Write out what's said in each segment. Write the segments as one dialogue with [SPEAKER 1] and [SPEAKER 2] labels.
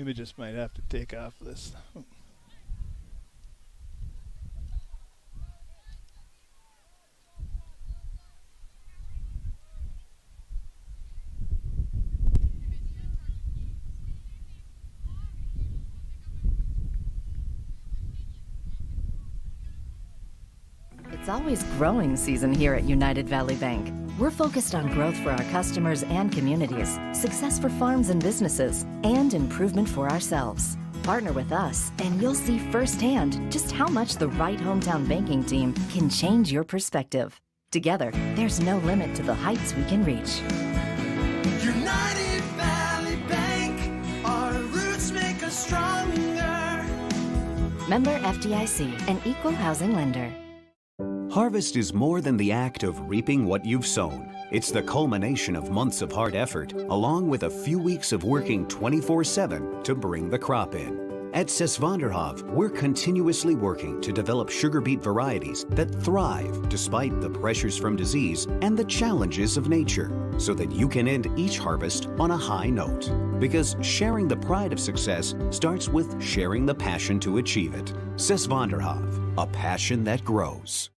[SPEAKER 1] We just might have to take off this.
[SPEAKER 2] It's always growing season here at United Valley Bank. We're focused on growth for our customers and communities, success for farms and businesses, and improvement for ourselves. Partner with us, and you'll see firsthand just how much the right hometown banking team can change your perspective. Together, there's no limit to the heights we can reach.
[SPEAKER 3] United Valley Bank, our roots make us stronger.
[SPEAKER 2] Member FDIC, an equal housing lender.
[SPEAKER 4] Harvest is more than the act of reaping what you've sown. It's the culmination of months of hard effort, along with a few weeks of working 24/7 to bring the crop in. At Sesvanderhof, we're continuously working to develop sugar beet varieties that thrive despite the pressures from disease and the challenges of nature, so that you can end each harvest on a high note. Because sharing the pride of success starts with sharing the passion to achieve it. Sesvanderhof, a passion that grows.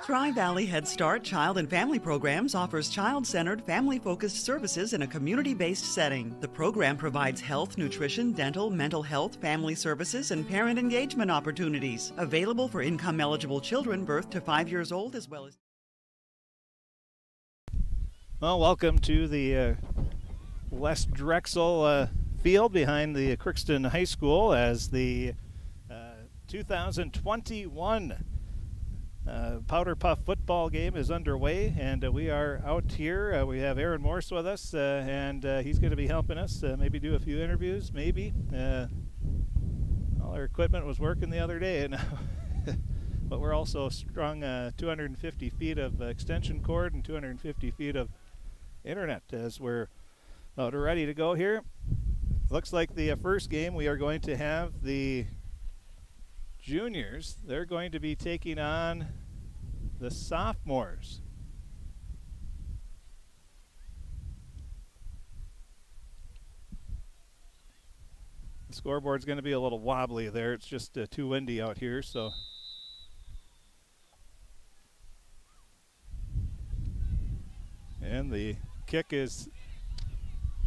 [SPEAKER 5] Tri-Valley Head Start Child and Family Programs offers child-centered, family-focused services in a community-based setting. The program provides health, nutrition, dental, mental health, family services, and parent engagement opportunities. Available for income-eligible children birth to 5 years old as well as...
[SPEAKER 1] Well, welcome to the West Drexel field behind the Crookston High School as the 2021 Powder Puff football game is underway, and we are out here. We have Aaron Morse with us, and he's going to be helping us maybe do a few interviews, maybe. All our equipment was working the other day, and but we're also strung 250 feet of extension cord and 250 feet of internet as we're about ready to go here. Looks like the first game we are going to have the juniors. They're going to be taking on the sophomores. The scoreboard's going to be a little wobbly there. It's just too windy out here, so. And the kick is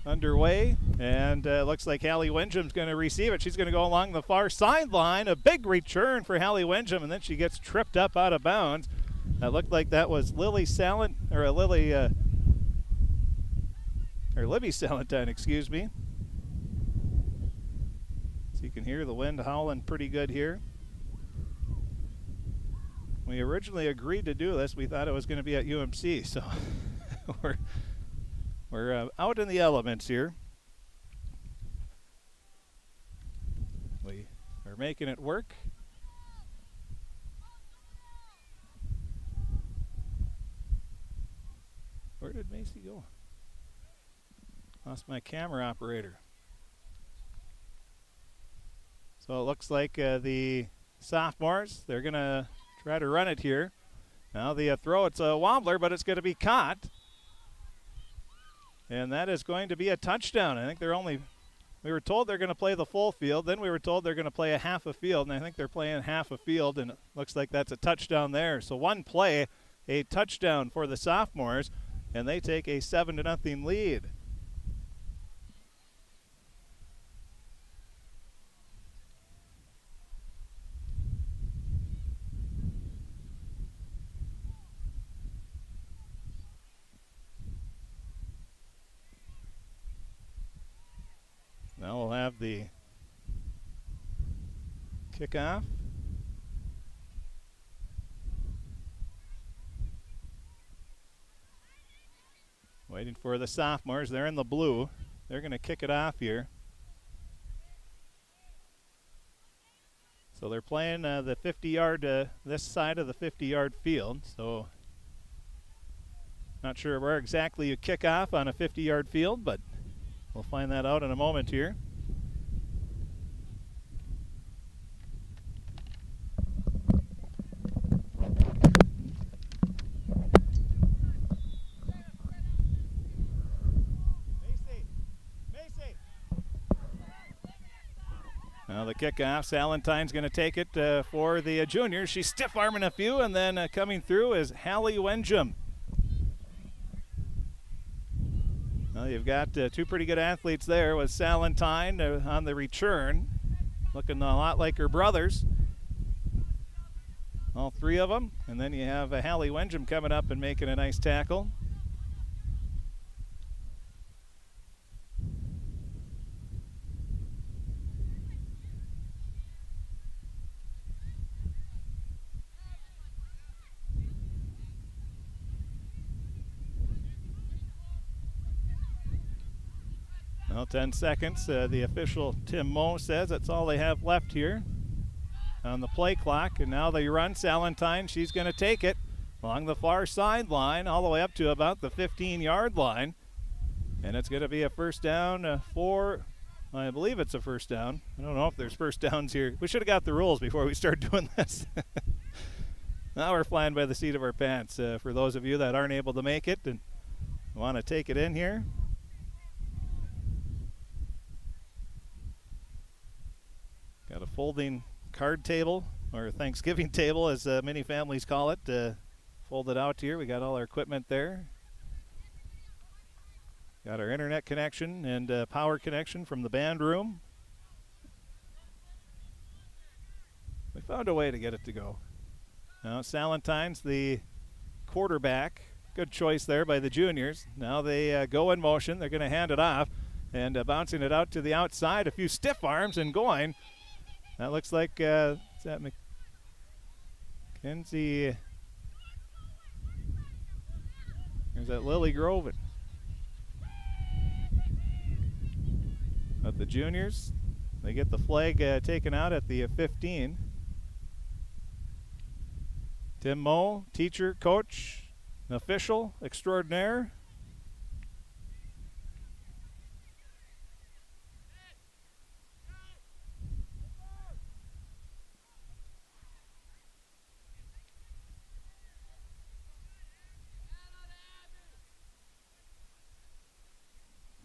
[SPEAKER 1] underway, and looks like Hallie Windham's going to receive it. She's going to go along the far sideline. A big return for Hallie Windham, and then she gets tripped up out of bounds. That looked like that was Libby Salentine, excuse me. So you can hear the wind howling pretty good here. We originally agreed to do this. We thought it was going to be at UMC, so we're out in the elements here. We are making it work. Where did Macy go? Lost my camera operator. So it looks like the sophomores, they're going to try to run it here. Now the throw, it's a wobbler, but it's going to be caught. And that is going to be a touchdown. I think we were told they're going to play the full field. Then we were told they're going to play a half a field, and I think they're playing half a field, and it looks like that's a touchdown there. So one play, a touchdown for the sophomores, and they take a 7-0 lead. Now we'll have the kickoff. Waiting for the sophomores. They're in the blue. They're going to kick it off here. So they're playing the 50-yard, this side of the 50-yard field. So not sure where exactly you kick off on a 50-yard field, but we'll find that out in a moment here. Macy. kickoff. Salentine's going to take it for the juniors. She's stiff-arming a few, and then coming through is Hallie Wenjum. Well, you've got two pretty good athletes there with Salentine on the return, looking a lot like her brothers. All three of them. And then you have Hallie Wenjum coming up and making a nice tackle. Well, 10 seconds. The official Tim Moe says that's all they have left here on the play clock. And now they run. Salentine, she's going to take it along the far sideline all the way up to about the 15-yard line. And it's going to be a first down for, I believe it's a first down. I don't know if there's first downs here. We should have got the rules before we start doing this. Now we're flying by the seat of our pants. For those of you that aren't able to make it and want to take it in here. Got a folding card table, or Thanksgiving table as many families call it, folded out here. We got all our equipment there. Got our internet connection and power connection from the band room. We found a way to get it to go. Now Salentine's the quarterback. Good choice there by the juniors. Now they go in motion. They're going to hand it off and bouncing it out to the outside. A few stiff arms and going. That looks like, is that Mackenzie? There's that Lily Groven. But the juniors, they get the flag taken out at the 15. Tim Moe, teacher, coach, official extraordinaire.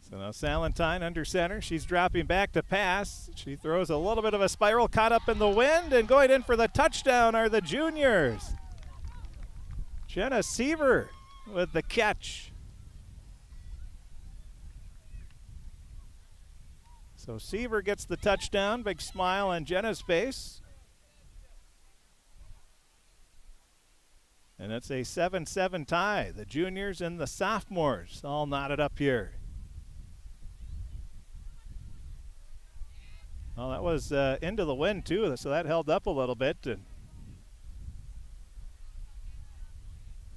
[SPEAKER 1] So now Salentine under center. She's dropping back to pass. She throws a little bit of a spiral, caught up in the wind, and going in for the touchdown are the juniors. Jenna Seaver with the catch. So Seaver gets the touchdown. Big smile on Jenna's face. And it's a 7-7 tie. The juniors and the sophomores all knotted up here. Well, that was into the wind, too, so that held up a little bit. And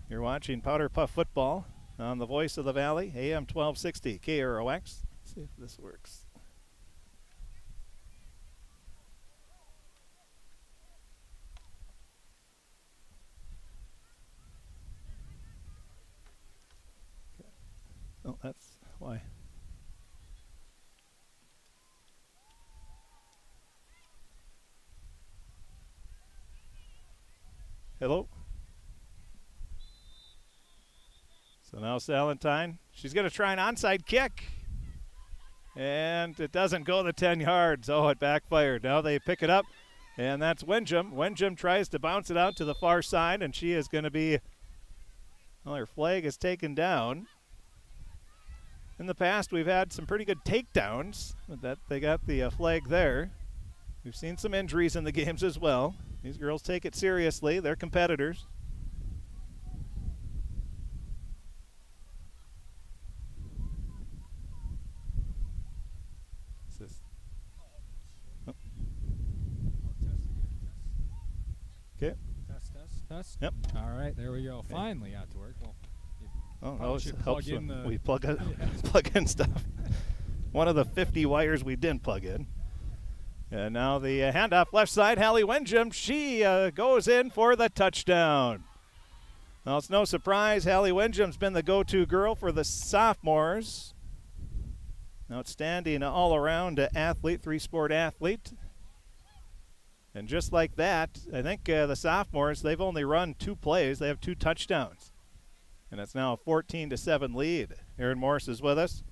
[SPEAKER 1] you're watching Powder Puff football on the Voice of the Valley, AM 1260, KROX. Let's see if this works. Oh, that's why. Hello. So now Salentine, she's going to try an onside kick. And it doesn't go the 10 yards. Oh, it backfired. Now they pick it up, and that's Wenjum. Wenjum tries to bounce it out to the far side, and she is going to be, well, her flag is taken down. In the past, we've had some pretty good takedowns, but that they got the flag there. We've seen some injuries in the games as well. These girls take it seriously. They're competitors. Oh. Okay.
[SPEAKER 6] Test.
[SPEAKER 1] Yep.
[SPEAKER 6] All right, there we go.
[SPEAKER 1] Okay.
[SPEAKER 6] Finally got to work. Well,
[SPEAKER 1] Oh, that
[SPEAKER 6] should
[SPEAKER 1] helps
[SPEAKER 6] plug in
[SPEAKER 1] when
[SPEAKER 6] the-
[SPEAKER 1] we plug in stuff. One of the 50 wires we didn't plug in. And now the handoff left side, Hallie Wenjum. She goes in for the touchdown. Well, it's no surprise. Hallie Wenjum's been the go-to girl for the sophomores. Outstanding all-around athlete, three-sport athlete. And just like that, I think the sophomores, they've only run 2 plays. They have 2 touchdowns. And it's now a 14-7 lead. Aaron Morris is with us.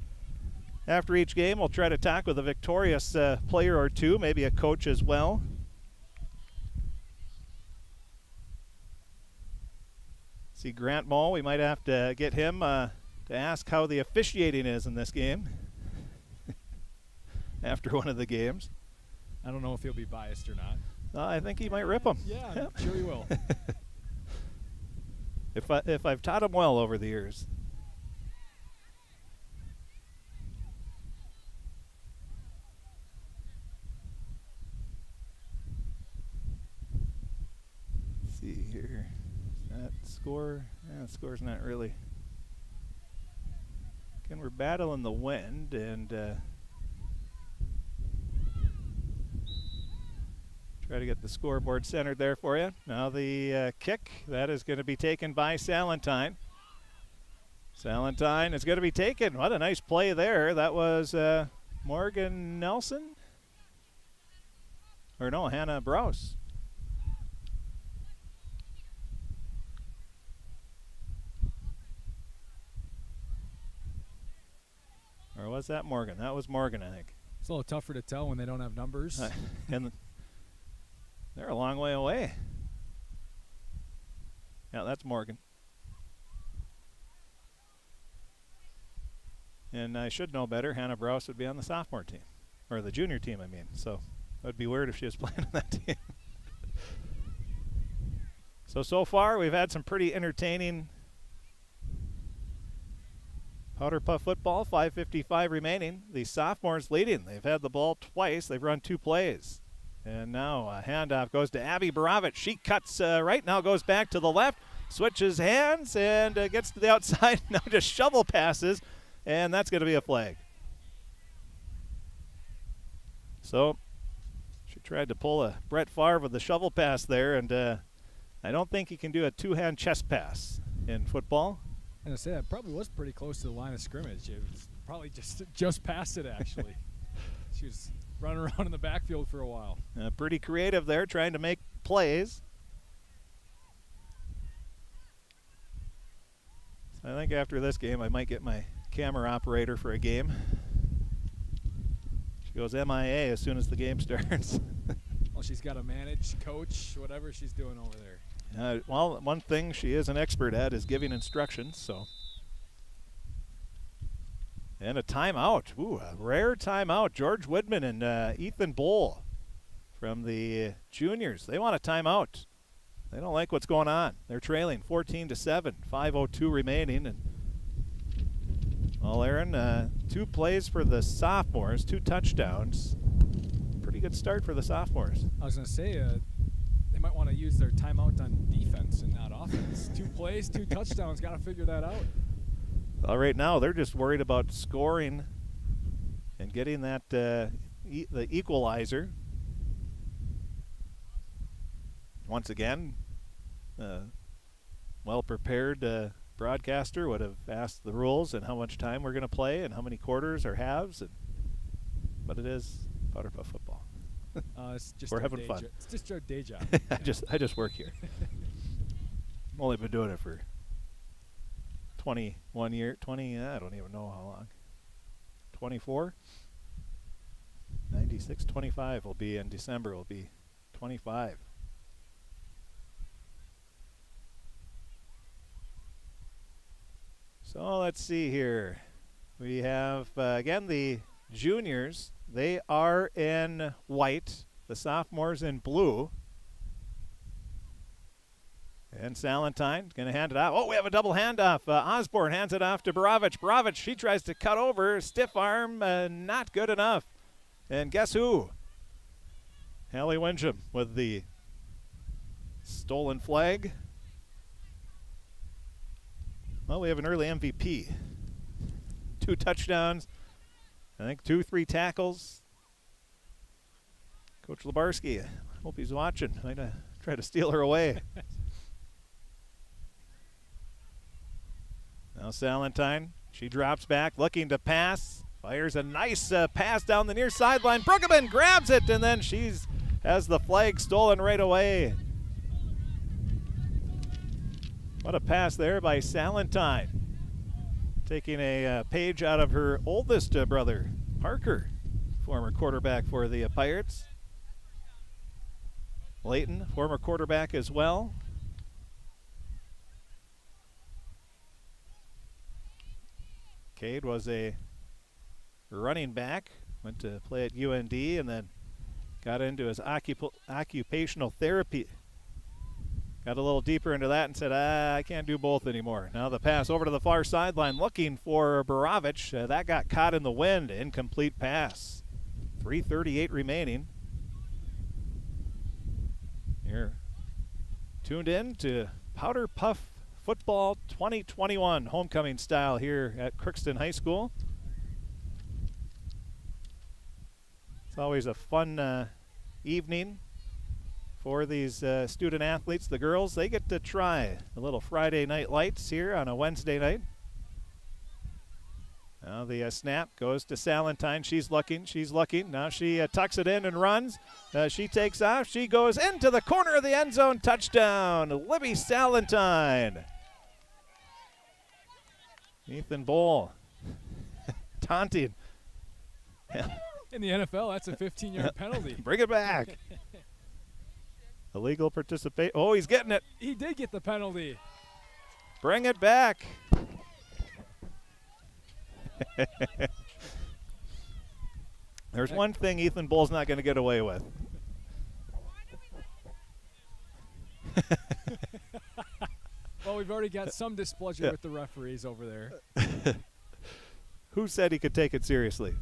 [SPEAKER 1] After each game, we'll try to talk with a victorious player or two, maybe a coach as well. See Grant Moe, we might have to get him to ask how the officiating is in this game after one of the games.
[SPEAKER 6] I don't know if he'll be biased or not.
[SPEAKER 1] I think he might rip him.
[SPEAKER 6] Yeah, I'm sure he will.
[SPEAKER 1] if I've taught him well over the years. Let's see here. Is that score? Yeah, the score's not really. Again, we're battling the wind and try to get the scoreboard centered there for you. Now the kick, that is going to be taken by Salentine. Salentine is going to be taken. What a nice play there. That was Morgan Nelson? Or no, Hannah Brous. Or was that Morgan? That was Morgan, I think.
[SPEAKER 6] It's a little tougher to tell when they don't have numbers.
[SPEAKER 1] And they're a long way away. Yeah, that's Morgan. And I should know better. Hannah Brous would be on the sophomore team. Or the junior team, I mean. So it would be weird if she was playing on that team. So far, we've had some pretty entertaining Powder Puff football. 5:55 remaining. The sophomores leading. They've had the ball twice. They've run 2 plays. And now a handoff goes to Abby Baravich. She cuts right now, goes back to the left, switches hands, and gets to the outside. Now just shovel passes, and that's going to be a flag. So she tried to pull a Brett Favre with the shovel pass there, and I don't think he can do a 2-hand chest pass in football.
[SPEAKER 6] And I say that probably was pretty close to the line of scrimmage. It was probably just past it, actually. She was running around in the backfield for a while.
[SPEAKER 1] Pretty creative there, trying to make plays. So I think after this game, I might get my camera operator for a game. She goes MIA as soon as the game starts.
[SPEAKER 6] Well, she's got to manage, coach, whatever she's doing over there.
[SPEAKER 1] Well, one thing she is an expert at is giving instructions, so. And a timeout. Ooh, a rare timeout. George Woodman and Ethan Bowl from the juniors. They want a timeout. They don't like what's going on. They're trailing 14-7, 5:02 remaining. And well, Aaron, 2 plays for the sophomores, 2 touchdowns. Pretty good start for the sophomores.
[SPEAKER 6] I was going to say, they might want to use their timeout on defense and not offense. 2 plays, 2 touchdowns. Got to figure that out.
[SPEAKER 1] Well, right now they're just worried about scoring and getting that the equalizer. Once again, well-prepared broadcaster would have asked the rules and how much time we're going to play and how many quarters or halves. But it is Powder Puff football.
[SPEAKER 6] It's just
[SPEAKER 1] we're having fun.
[SPEAKER 6] It's just our day job.
[SPEAKER 1] I just work here. I've only been doing it for 21 years. I don't even know how long. 24? 96, 25 will be in December. Will be 25. So let's see here. We have, again, the juniors. They are in white. The sophomores in blue. And Salentine going to hand it off. Oh, we have a double handoff. Osborne hands it off to Baravich. Baravich, she tries to cut over. Stiff arm, not good enough. And guess who? Hallie Winsham with the stolen flag. Well, we have an early MVP. 2 touchdowns. I think 2-3 tackles. Coach Lebarski, I hope he's watching. Might try to steal her away. Now Salentine, she drops back, looking to pass. Fires a nice pass down the near sideline. Bruggeman grabs it, and then has the flag stolen right away. What a pass there by Salentine. taking a page out of her oldest brother, Parker, former quarterback for the Pirates. Layton, former quarterback as well. Cade was a running back, went to play at UND, and then got into his occupational therapy. Got a little deeper into that and said, I can't do both anymore. Now the pass over to the far sideline looking for Borovich. That got caught in the wind. Incomplete pass. 3:38 remaining. You're tuned in to Powder Puff Football 2021 homecoming style here at Crookston High School. It's always a fun evening for these student athletes. The girls, they get to try the little Friday night lights here on a Wednesday night. Now the snap goes to Salentine. She's looking. Now she tucks it in and runs. She takes off. She goes into the corner of the end zone. Touchdown, Libby Salentine. Ethan Bowl taunting.
[SPEAKER 6] In the NFL, that's a 15-yard penalty.
[SPEAKER 1] Bring it back. Illegal participation. Oh, he's getting it.
[SPEAKER 6] He did get the penalty.
[SPEAKER 1] Bring it back. There's one thing Ethan Bull's not going to get away with.
[SPEAKER 6] Well, we've already got some displeasure with the referees over there.
[SPEAKER 1] Who said he could take it seriously?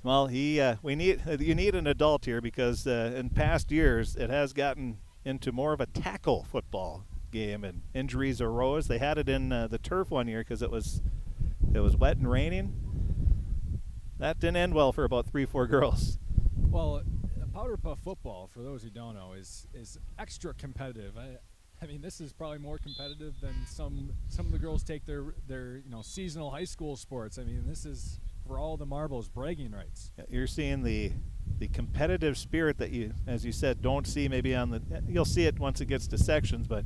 [SPEAKER 1] Well, you need an adult here because in past years it has gotten into more of a tackle football game and injuries arose. They had it in the turf one year because it was wet and raining. That didn't end well for about 3-4 girls.
[SPEAKER 6] Well, Powder Puff football, for those who don't know, is extra competitive. I mean, this is probably more competitive than some of the girls take their seasonal high school sports. I mean, this is for all the marbles, bragging rights.
[SPEAKER 1] You're seeing the competitive spirit that you, as you said, don't see maybe on the. You'll see it once it gets to sections, but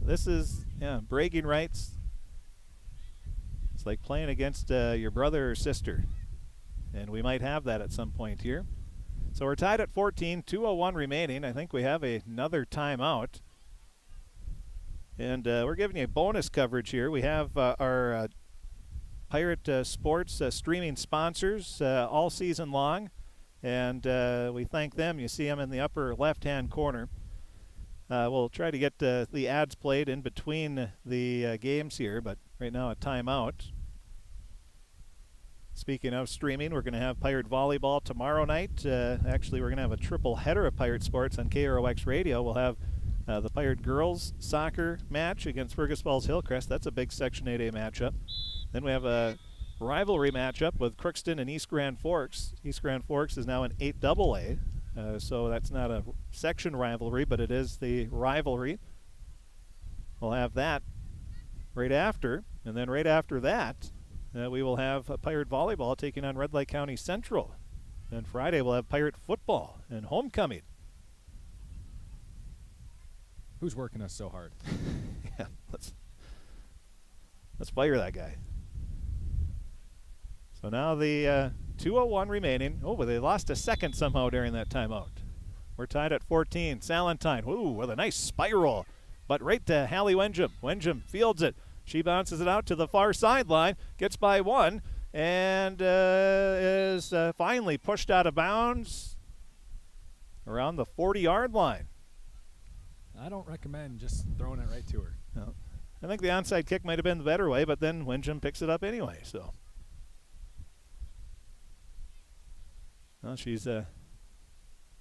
[SPEAKER 1] this is bragging rights. It's like playing against your brother or sister, and we might have that at some point here. So we're tied at 14, 2:01 remaining. I think we have another timeout. And we're giving you bonus coverage here. We have our Pirate Sports streaming sponsors all season long, and we thank them. You see them in the upper left-hand corner. We'll try to get the ads played in between the games here, but right now a timeout. Speaking of streaming, we're going to have Pirate Volleyball tomorrow night. Actually, we're going to have a triple header of Pirate Sports on KROX Radio. We'll have the Pirate Girls Soccer match against Fergus Falls Hillcrest. That's a big Section 8A matchup. Then we have a rivalry matchup with Crookston and East Grand Forks. East Grand Forks is now in 8AA, so that's not a section rivalry, but it is the rivalry. We'll have that right after, and then right after that, we will have Pirate Volleyball taking on Red Lake County Central. And Friday we'll have Pirate Football and homecoming.
[SPEAKER 6] Who's working us so hard?
[SPEAKER 1] Yeah, let's fire that guy. So now the 2:01 remaining. Oh, but they lost a second somehow during that timeout. We're tied at 14. Salentine, ooh, with a nice spiral. But right to Hallie Wenjum. Wenjum fields it. She bounces it out to the far sideline, gets by one, and is finally pushed out of bounds around the 40-yard line.
[SPEAKER 6] I don't recommend just throwing it right to her.
[SPEAKER 1] No. I think the onside kick might have been the better way, but then Wenjum picks it up anyway. So, well, she's a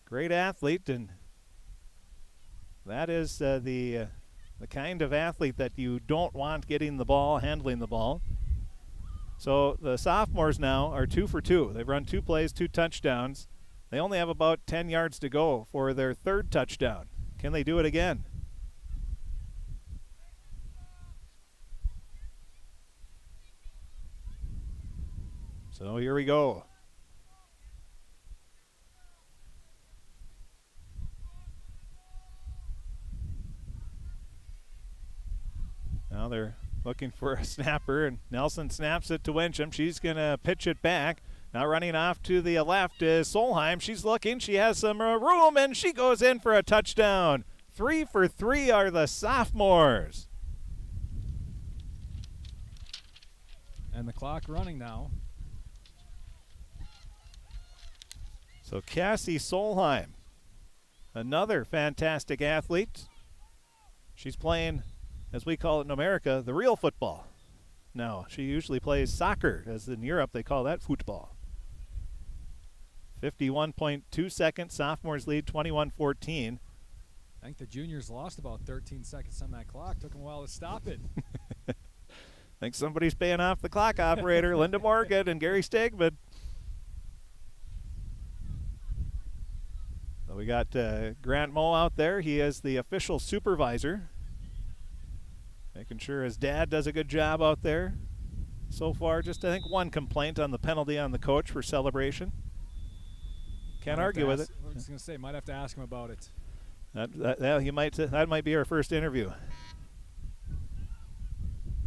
[SPEAKER 1] great athlete, and that is the kind of athlete that you don't want getting the ball, handling the ball. So the sophomores now are 2 for 2. They've run 2 plays, 2 touchdowns. They only have about 10 yards to go for their third touchdown. Can they do it again? So here we go. Now they're looking for a snapper, and Nelson snaps it to Wincham. She's going to pitch it back. Now running off to the left is Solheim. She's looking. She has some room, and she goes in for a touchdown. 3 for 3 are the sophomores.
[SPEAKER 6] And the clock running now.
[SPEAKER 1] So Cassie Solheim, another fantastic athlete. She's playing, as we call it in America, the real football. No, she usually plays soccer, as in Europe they call that football. 51.2 seconds, sophomores lead 21-14.
[SPEAKER 6] I think the juniors lost about 13 seconds on that clock. Took them a while to stop it.
[SPEAKER 1] I think somebody's paying off the clock operator, Linda Morgan and Gary Stegman. So we got Grant Moe out there. He is the official supervisor, making sure his dad does a good job out there. So far, just I think one complaint on the penalty on the coach for celebration. Can't argue with it.
[SPEAKER 6] I was going to say, might have to ask him about it.
[SPEAKER 1] That might be our first interview.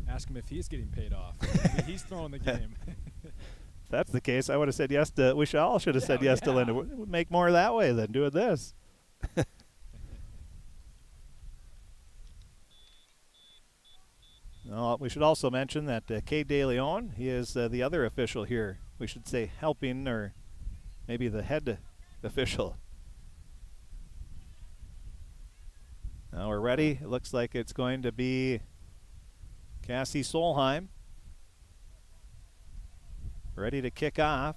[SPEAKER 6] Ask him if he's getting paid off. Maybe he's throwing the game.
[SPEAKER 1] If that's the case, I would have said yes to. We all should have said yes to Linda. We'd make more that way than doing this. We should also mention that Cade De Leon, he is the other official here. We should say helping, or maybe the head official. Now we're ready. It looks like it's going to be Cassie Solheim, ready to kick off.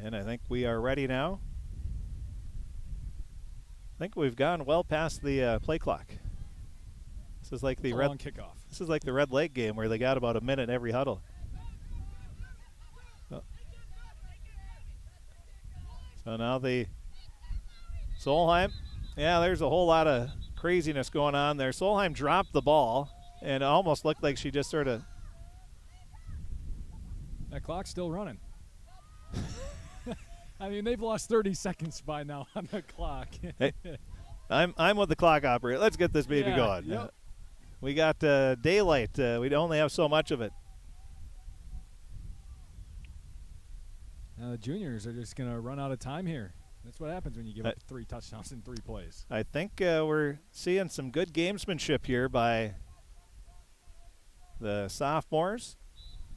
[SPEAKER 1] And I think we are ready now. I think we've gone well past the play clock. This is like the
[SPEAKER 6] long kickoff.
[SPEAKER 1] This is like the Red Lake game where they got about a minute every huddle. So now the Solheim. Yeah, there's a whole lot of craziness going on there. Solheim dropped the ball, and it almost looked like she just sort of.
[SPEAKER 6] That clock's still running. I mean, they've lost 30 seconds by now on the clock.
[SPEAKER 1] Hey, I'm with the clock operator. Let's get this baby going.
[SPEAKER 6] Yep.
[SPEAKER 1] We got daylight. We only have so much of it.
[SPEAKER 6] Now the juniors are just going to run out of time here. That's what happens when you give up 3 touchdowns in 3 plays.
[SPEAKER 1] I think we're seeing some good gamesmanship here by the sophomores.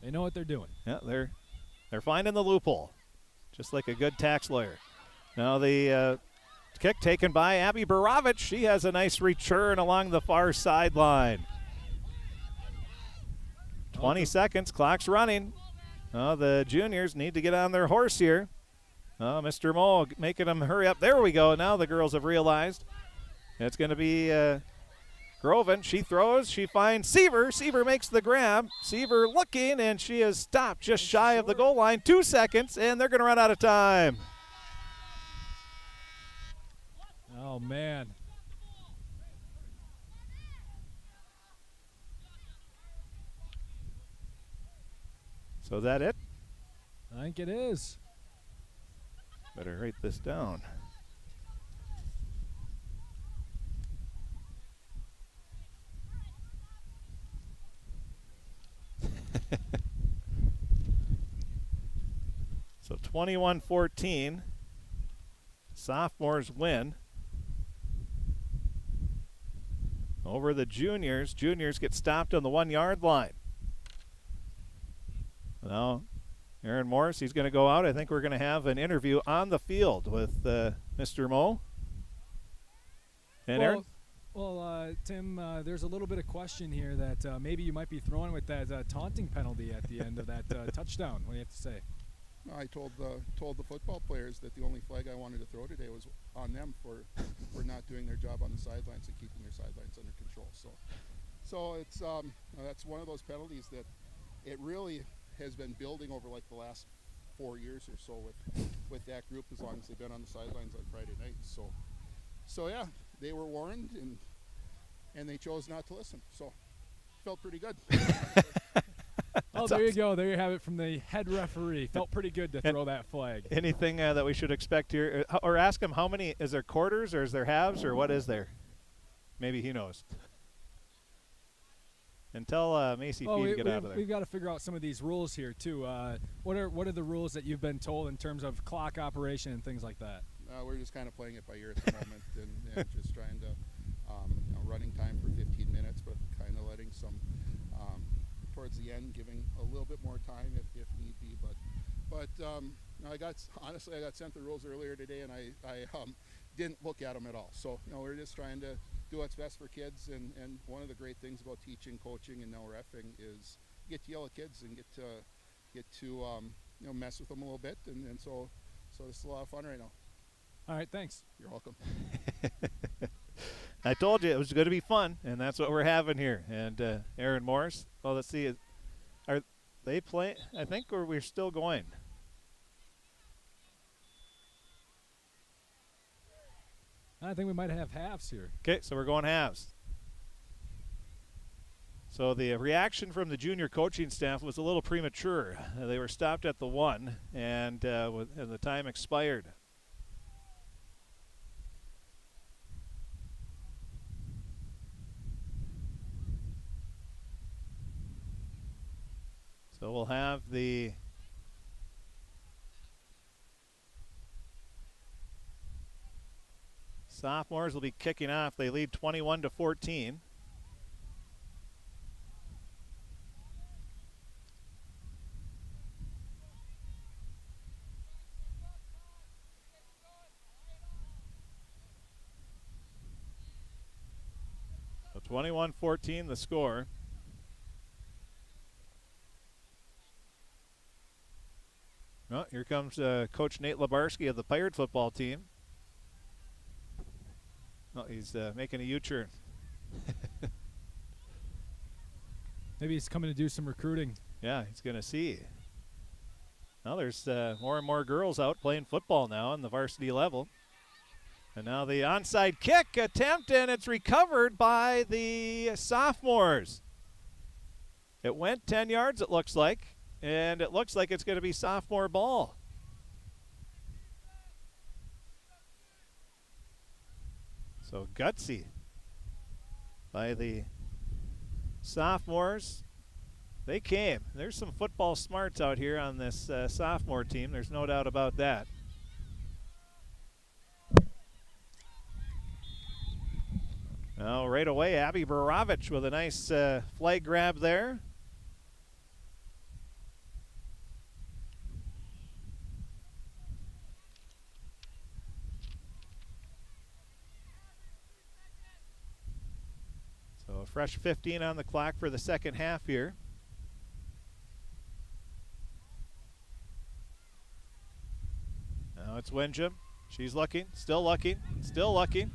[SPEAKER 6] They know what they're doing.
[SPEAKER 1] Yeah, they're finding the loophole, just like a good tax lawyer. Now the kick taken by Abby Borovich. She has a nice return along the far sideline. 20 seconds, clock's running. The juniors need to get on their horse here. Mr. Moe making them hurry up. There we go. Now the girls have realized it's going to be Groven. She throws. She finds Seaver. Seaver makes the grab. Seaver looking, and she is stopped just shy of the goal line. 2 seconds, and they're going to run out of time.
[SPEAKER 6] Oh, man.
[SPEAKER 1] So is that it?
[SPEAKER 6] I think it is.
[SPEAKER 1] Better write this down. So 21-14. Sophomores win over the juniors. Juniors get stopped on the 1-yard line. Now, Aaron Morris, he's going to go out. I think we're going to have an interview on the field with Mr. Moe. And Aaron?
[SPEAKER 6] Well, Tim, there's a little bit of question here that maybe you might be throwing with that taunting penalty at the end of that touchdown. What do you have to say?
[SPEAKER 7] I told the football players that the only flag I wanted to throw today was on them for not doing their job on the sidelines and keeping their sidelines under control. So it's that's one of those penalties that it really has been building over like the last 4 years or so with that group, as long as they've been on the sidelines on Friday nights. So yeah, they were warned and they chose not to listen. So felt pretty good.
[SPEAKER 6] Oh, there you go. There you have it from the head referee. Felt pretty good to throw that flag.
[SPEAKER 1] Anything that we should expect here? Or ask him how many, is there quarters or is there halves or what is there? Maybe he knows. And tell Macy Fee to get out of there.
[SPEAKER 6] We've got to figure out some of these rules here, too. What are the rules that you've been told in terms of clock operation and things like that?
[SPEAKER 7] We're just kind of playing it by ear at the moment and just trying to, running time for 15 minutes, but kind of letting some, towards the end, giving a little bit more time if need be. But I got sent the rules earlier today, and I didn't look at them at all. So, we're just trying to do what's best for kids, and one of the great things about teaching, coaching, and now reffing is you get to yell at kids and get to mess with them a little bit, and so this is a lot of fun right now.
[SPEAKER 6] All right, thanks.
[SPEAKER 7] You're welcome.
[SPEAKER 1] I told you it was going to be fun, and that's what we're having here. And Aaron Morris, well, let's see, are they playing? I think we're still going.
[SPEAKER 6] I think we might have halves here.
[SPEAKER 1] Okay, so we're going halves. So the reaction from the junior coaching staff was a little premature. They were stopped at the 1, and the time expired. So we'll have the sophomores will be kicking off. They lead 21-14. So 21-14 the score. Oh, here comes Coach Nate Labarski of the Pirate football team. Oh, he's making a U-turn.
[SPEAKER 6] Maybe he's coming to do some recruiting.
[SPEAKER 1] Yeah, he's going to see. Now there's more and more girls out playing football now on the varsity level. And now the onside kick attempt, and it's recovered by the sophomores. It went 10 yards, it looks like. And it looks like it's going to be sophomore ball. So gutsy by the sophomores. They came. There's some football smarts out here on this sophomore team. There's no doubt about that. Now right away, Abby Borovich with a nice flag grab there. So a fresh 15 on the clock for the second half here. Now it's Wenjum. She's looking, still looking, still looking.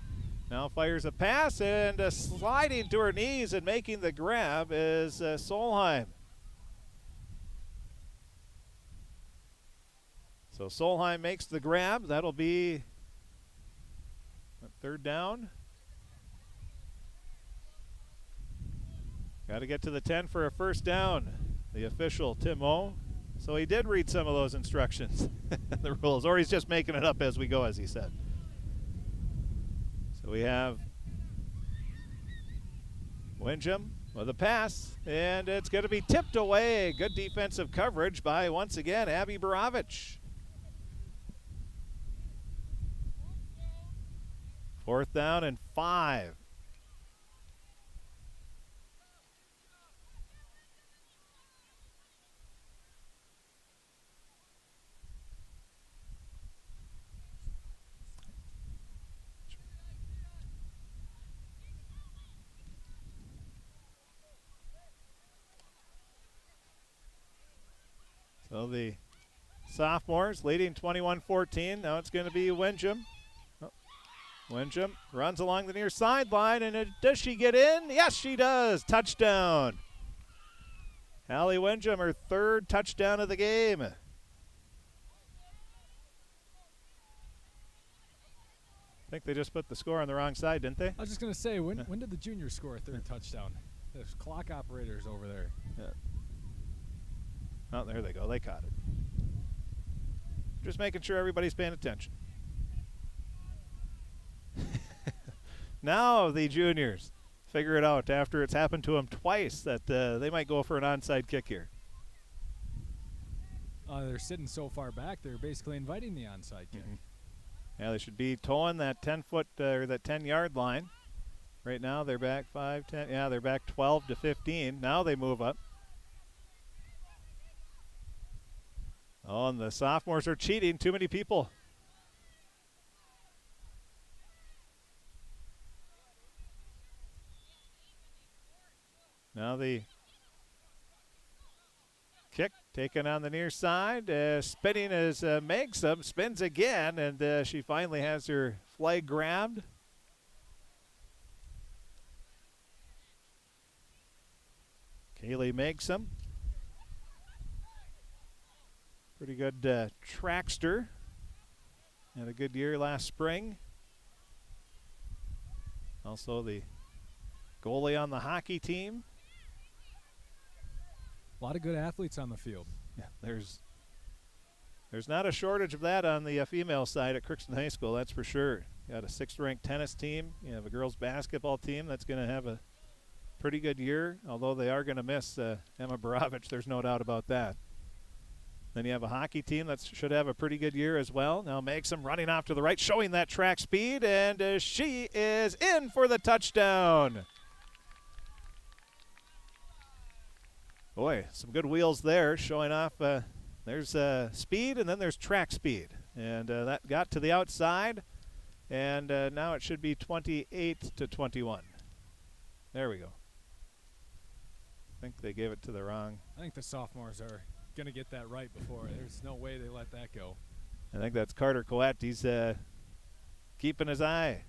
[SPEAKER 1] Now fires a pass, and sliding to her knees and making the grab is Solheim. So Solheim makes the grab. That'll be third down. Got to get to the 10 for a first down. The official, Tim O. So he did read some of those instructions, the rules, or he's just making it up as we go, as he said. So we have Wenjum with a pass, and it's going to be tipped away. Good defensive coverage by, once again, Abby Borovich. Fourth down and 5. So the sophomores leading 21-14. Now it's going to be Wenjum. Oh. Wenjum runs along the near sideline, and does she get in? Yes, she does. Touchdown. Allie Wenjum, her third touchdown of the game. I think they just put the score on the wrong side, didn't they?
[SPEAKER 6] I was just going to say, when did the juniors score a third touchdown? There's clock operators over there.
[SPEAKER 1] Yeah. Oh, there they go. They caught it. Just making sure everybody's paying attention. Now the juniors figure it out after it's happened to them twice that they might go for an onside kick here.
[SPEAKER 6] They're sitting so far back, they're basically inviting the onside kick.
[SPEAKER 1] Yeah, they should be towing that 10-foot or that 10-yard line. Right now they're back 5, 10. Yeah, they're back 12 to 15. Now they move up. Oh, and the sophomores are cheating. Too many people. Now the kick taken on the near side. Spinning as Megsom spins again, and she finally has her flag grabbed. Kaylee Megsom. Pretty good trackster. Had a good year last spring. Also the goalie on the hockey team.
[SPEAKER 6] A lot of good athletes on the field.
[SPEAKER 1] Yeah, there's not a shortage of that on the female side at Crookston High School, that's for sure. You got a 6th-ranked tennis team. You have a girls basketball team that's going to have a pretty good year, although they are going to miss Emma Borovich. There's no doubt about that. Then you have a hockey team that should have a pretty good year as well. Now Megsom running off to the right, showing that track speed, and she is in for the touchdown. Boy, some good wheels there, showing off. There's speed, and then there's track speed. And that got to the outside, and now it should be 28 to 21. There we go. I think they gave it to the wrong.
[SPEAKER 6] I think the sophomores are going to get that right before. There's no way they let that go.
[SPEAKER 1] I think that's Carter Coette. He's keeping his eye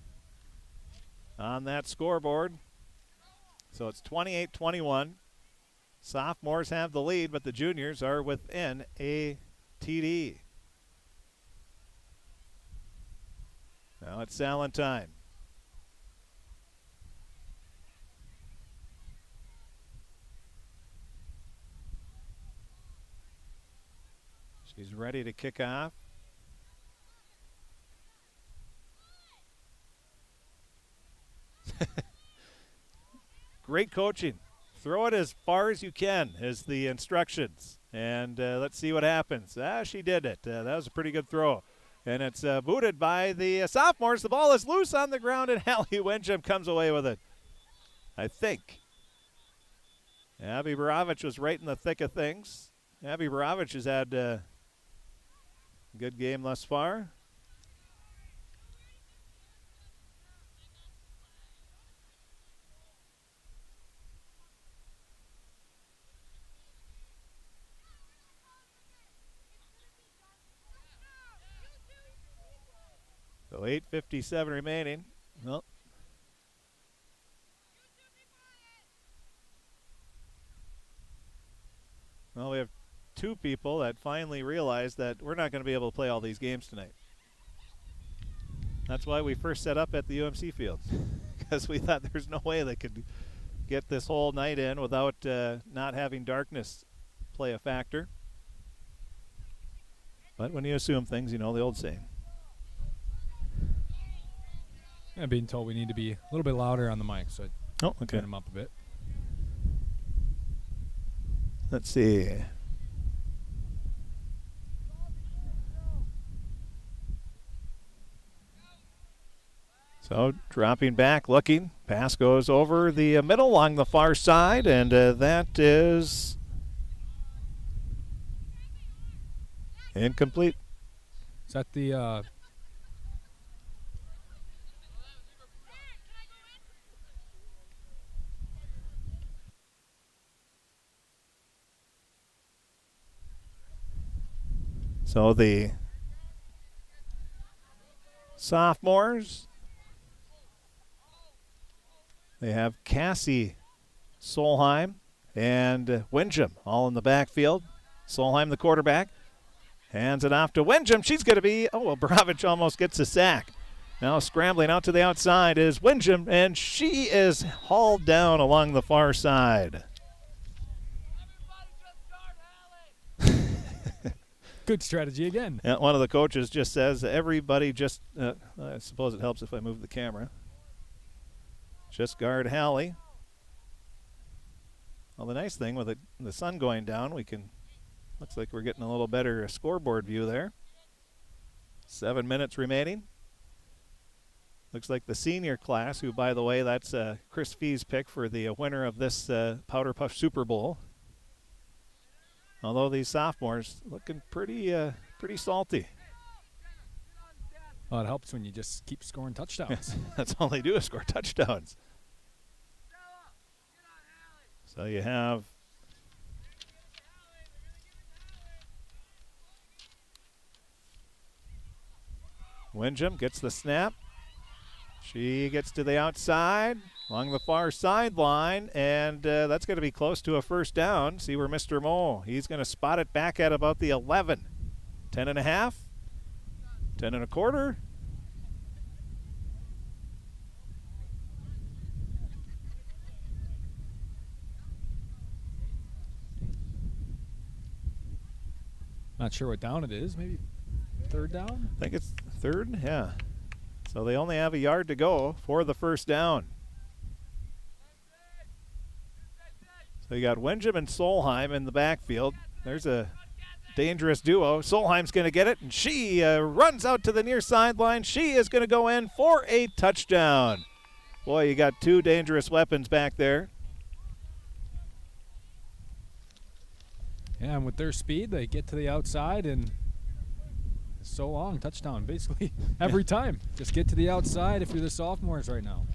[SPEAKER 1] on that scoreboard. So it's 28-21. Sophomores have the lead, but the juniors are within a TD. Now it's Salentine. She's ready to kick off. Great coaching. Throw it as far as you can is the instructions. And let's see what happens. She did it. That was a pretty good throw. And it's booted by the sophomores. The ball is loose on the ground, and Hallie Winsham comes away with it, I think. Abby Borovich was right in the thick of things. Abby Borovich has had a good game thus far. So 8:57 remaining. Well, we have two people that finally realized that we're not going to be able to play all these games tonight. That's why we first set up at the UMC field, because we thought there's no way they could get this whole night in without not having darkness play a factor. But when you assume things, you know the old saying.
[SPEAKER 6] I'm being told we need to be a little bit louder on the mic, so I
[SPEAKER 1] okay.
[SPEAKER 6] turn them up a bit.
[SPEAKER 1] Let's see. So dropping back, looking. Pass goes over the middle along the far side, and that is incomplete.
[SPEAKER 6] Is that the
[SPEAKER 1] So the sophomores, they have Cassie Solheim and Winsham all in the backfield. Solheim, the quarterback, hands it off to Winsham. She's going to be, Borovich almost gets a sack. Now scrambling out to the outside is Winsham, and she is hauled down along the far side.
[SPEAKER 6] Good strategy again.
[SPEAKER 1] And one of the coaches just says, everybody just, I suppose it helps if I move the camera. Just guard Hallie. Well, the nice thing with the sun going down, looks like we're getting a little better scoreboard view there. 7 minutes remaining. Looks like the senior class, who, by the way, that's Chris Fee's pick for the winner of this Powder Puff Super Bowl. Although these sophomores looking pretty salty.
[SPEAKER 6] Well, it helps when you just keep scoring touchdowns.
[SPEAKER 1] That's all they do is score touchdowns. So you have Windjam gets the snap. She gets to the outside along the far sideline, and that's going to be close to a first down. See where Mr. Moe, he's going to spot it back at about the 11. 10 and a half, 10 and a quarter.
[SPEAKER 6] Not sure what down it is. Maybe third down?
[SPEAKER 1] I think it's third, yeah. So they only have a yard to go for the first down. So you got Windjam and Solheim in the backfield. There's a dangerous duo. Solheim's going to get it, and she runs out to the near sideline. She is going to go in for a touchdown. Boy, you got two dangerous weapons back there.
[SPEAKER 6] Yeah, and with their speed, they get to the outside and so long, touchdown, basically every time. Just get to the outside if you're the sophomores right now.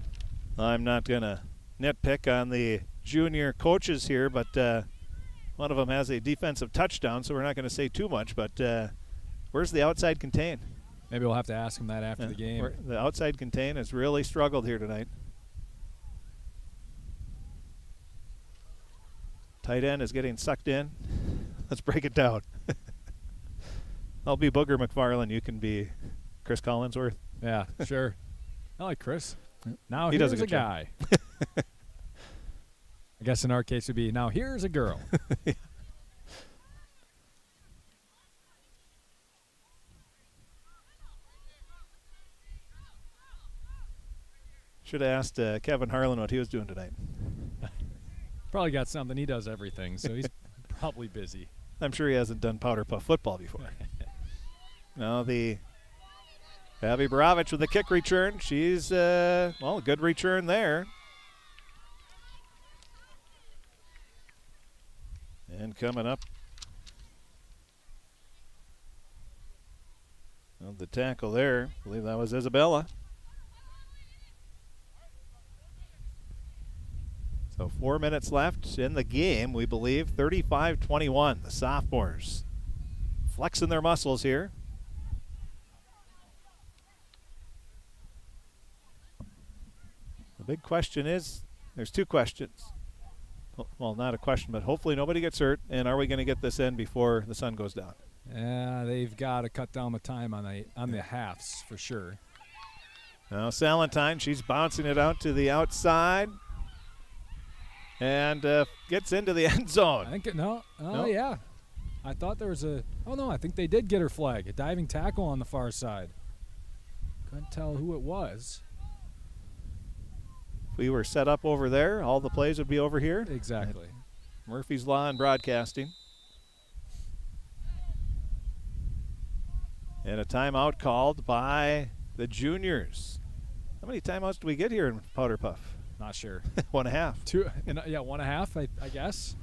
[SPEAKER 1] I'm not going to nitpick on the junior coaches here, but one of them has a defensive touchdown, so we're not going to say too much, but where's the outside contain?
[SPEAKER 6] Maybe we'll have to ask him that after the game.
[SPEAKER 1] The outside contain has really struggled here tonight. Tight end is getting sucked in. Let's break it down. I'll be Booger McFarland. You can be Chris Collinsworth.
[SPEAKER 6] Yeah, sure. I like Chris. Now
[SPEAKER 1] He
[SPEAKER 6] here's
[SPEAKER 1] does a
[SPEAKER 6] a
[SPEAKER 1] good job.
[SPEAKER 6] guy. I guess in our case it would be, now here's a girl.
[SPEAKER 1] Should have asked Kevin Harlan what he was doing tonight.
[SPEAKER 6] Probably got something. He does everything, so he's probably busy.
[SPEAKER 1] I'm sure he hasn't done powder puff football before. Now the Abby Baravich with the kick return. She's, a good return there. And coming up, the tackle there, I believe that was Isabella. So 4 minutes left in the game, we believe. 35-21, the sophomores flexing their muscles here. The big question is, there's two questions. Well, not a question, but hopefully nobody gets hurt, and are we going to get this in before the sun goes down?
[SPEAKER 6] Yeah, they've got to cut down the time on the halves for sure.
[SPEAKER 1] Now Salentine, she's bouncing it out to the outside. And gets into the end zone.
[SPEAKER 6] I think yeah. I thought there was I think they did get her flag. A diving tackle on the far side. Couldn't tell who it was.
[SPEAKER 1] If we were set up over there, all the plays would be over here.
[SPEAKER 6] Exactly.
[SPEAKER 1] Murphy's Law and Broadcasting. And a timeout called by the juniors. How many timeouts do we get here in Powder Puff?
[SPEAKER 6] Not sure.
[SPEAKER 1] 1.5.
[SPEAKER 6] 2. 1.5. I guess.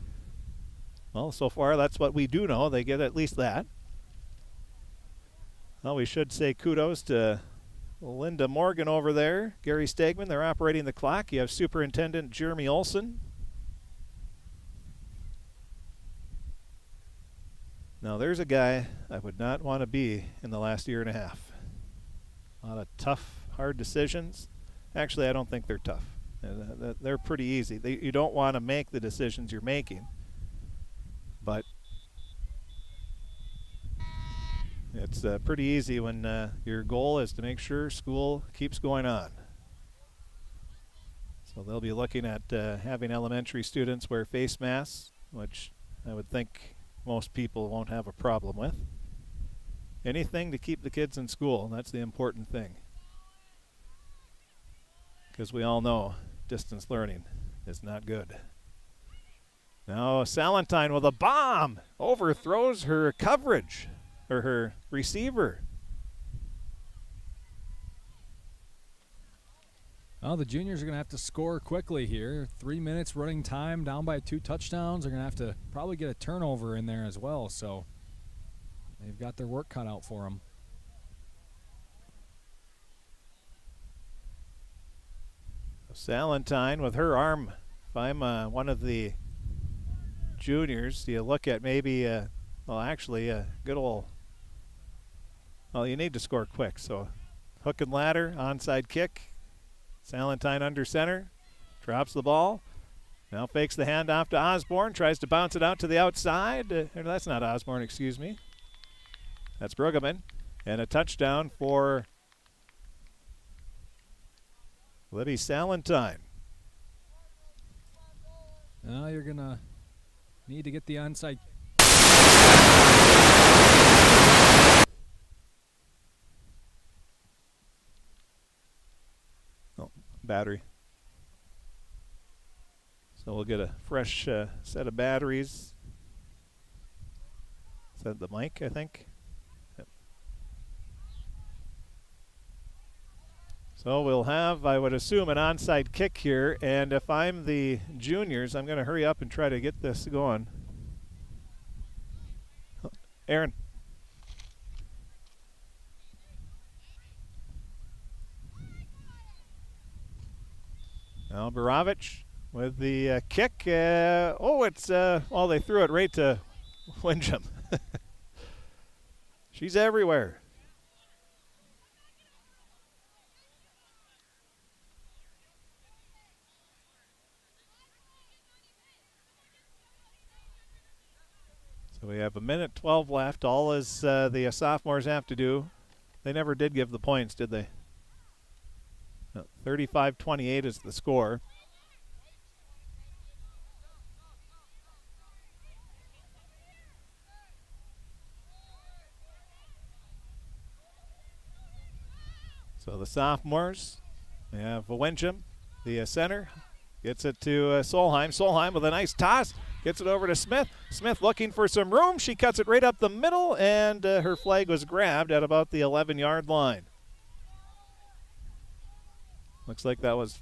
[SPEAKER 1] Well, so far that's what we do know. They get at least that. Well, we should say kudos to Linda Morgan over there. Gary Stegman, they're operating the clock. You have Superintendent Jeremy Olson. Now there's a guy I would not want to be in the last year and a half. A lot of tough, hard decisions. Actually, I don't think they're tough. They're pretty easy. You don't want to make the decisions you're making, but it's pretty easy when your goal is to make sure school keeps going on. So they'll be looking at having elementary students wear face masks, which I would think most people won't have a problem with. anything to keep the kids in school. That's the important thing. Because we all know distance learning is not good. Now Salentine with a bomb overthrows her coverage, or her receiver.
[SPEAKER 6] Well, the juniors are going to have to score quickly here. 3 minutes running time, down by 2 touchdowns. They're going to have to probably get a turnover in there as well. So they've got their work cut out for them.
[SPEAKER 1] Salentine with her arm. If I'm one of the juniors, you look at maybe, well, actually, a good old, well, you need to score quick. So hook and ladder, onside kick. Salentine under center, drops the ball. Now fakes the handoff to Osborne, tries to bounce it out to the outside. That's not Osborne, excuse me. That's Brueggemann. And a touchdown for Libby Salentine.
[SPEAKER 6] Now you're going to need to get the onside.
[SPEAKER 1] Battery. So we'll get a fresh set of batteries. Is that the mic, I think? Yep. So we'll have, I would assume, an onside kick here, and if I'm the juniors, I'm going to hurry up and try to get this going. Aaron. Now Barovich with the kick. It's, well, they threw it right to Windham. She's everywhere. So we have 1:12 left. All is the sophomores have to do. They never did give the points, did they? 35-28 is the score. So the sophomores, we have Windham, the center, gets it to Solheim. Solheim with a nice toss, gets it over to Smith. Smith looking for some room. She cuts it right up the middle, and her flag was grabbed at about the 11-yard line. Looks like that was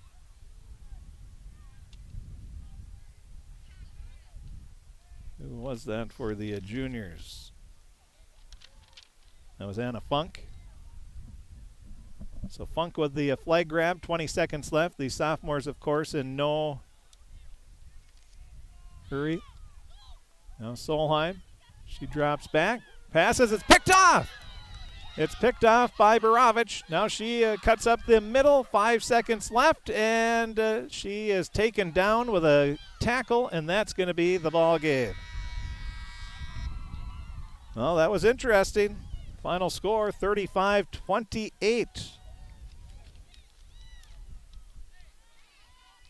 [SPEAKER 1] who was that for the juniors? That was Anna Funk. So Funk with the flag grab, 20 seconds left. The sophomores, of course, in no hurry. Now Solheim, she drops back, passes, it's picked off! It's picked off by Barovich. Now she cuts up the middle, 5 seconds left, and she is taken down with a tackle, and that's going to be the ball game. Well, that was interesting. Final score, 35-28.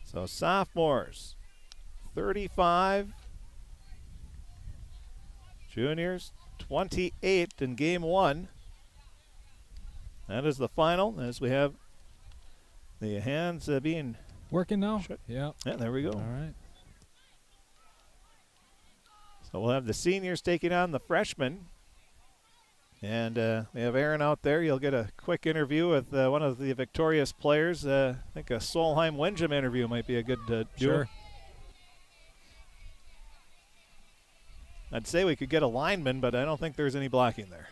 [SPEAKER 1] So sophomores, 35. Juniors, 28 in game one. That is the final, as we have the hands being
[SPEAKER 6] working now.
[SPEAKER 1] Yeah, there we go.
[SPEAKER 6] All right.
[SPEAKER 1] So we'll have the seniors taking on the freshmen. And we have Aaron out there. You'll get a quick interview with one of the victorious players. I think a Solheim-Windham interview might be a good duo.
[SPEAKER 6] Sure.
[SPEAKER 1] I'd say we could get a lineman, but I don't think there's any blocking there.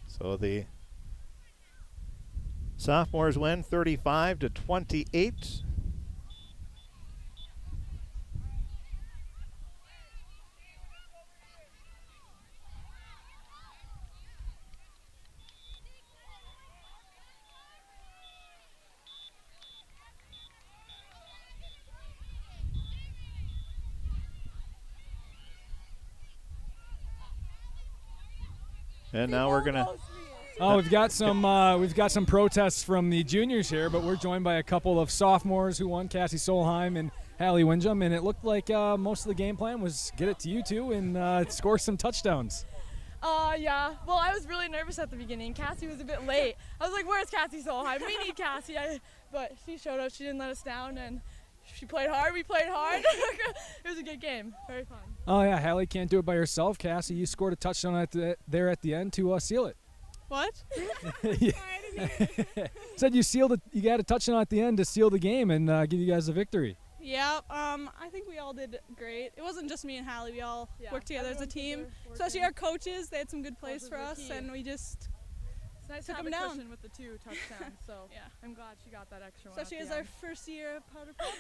[SPEAKER 1] So the sophomores win 35-28. And now we're going to
[SPEAKER 6] Oh, we've got some protests from the juniors here, but we're joined by a couple of sophomores who won, Cassie Solheim and Hallie Windjam, and it looked like most of the game plan was get it to you two and score some touchdowns.
[SPEAKER 8] Yeah. Well, I was really nervous at the beginning. Cassie was a bit late. I was like, where's Cassie Solheim? We need Cassie. But she showed up. She didn't let us down, and she played hard. We played hard. It was a good game. Very fun.
[SPEAKER 6] Oh, yeah. Hallie can't do it by herself. Cassie, you scored a touchdown there at the end to seal it.
[SPEAKER 8] What?
[SPEAKER 6] Said you got a touchdown at the end to seal the game and give you guys the victory.
[SPEAKER 9] Yeah, I think we all did great. It wasn't just me and Hallie. We all worked together as a team. Especially our coaches. They had some good plays for us, and we just took them down.
[SPEAKER 8] With the 2 touchdowns, so yeah. I'm glad she got that extra one.
[SPEAKER 9] Especially as our first year at Powder Puff.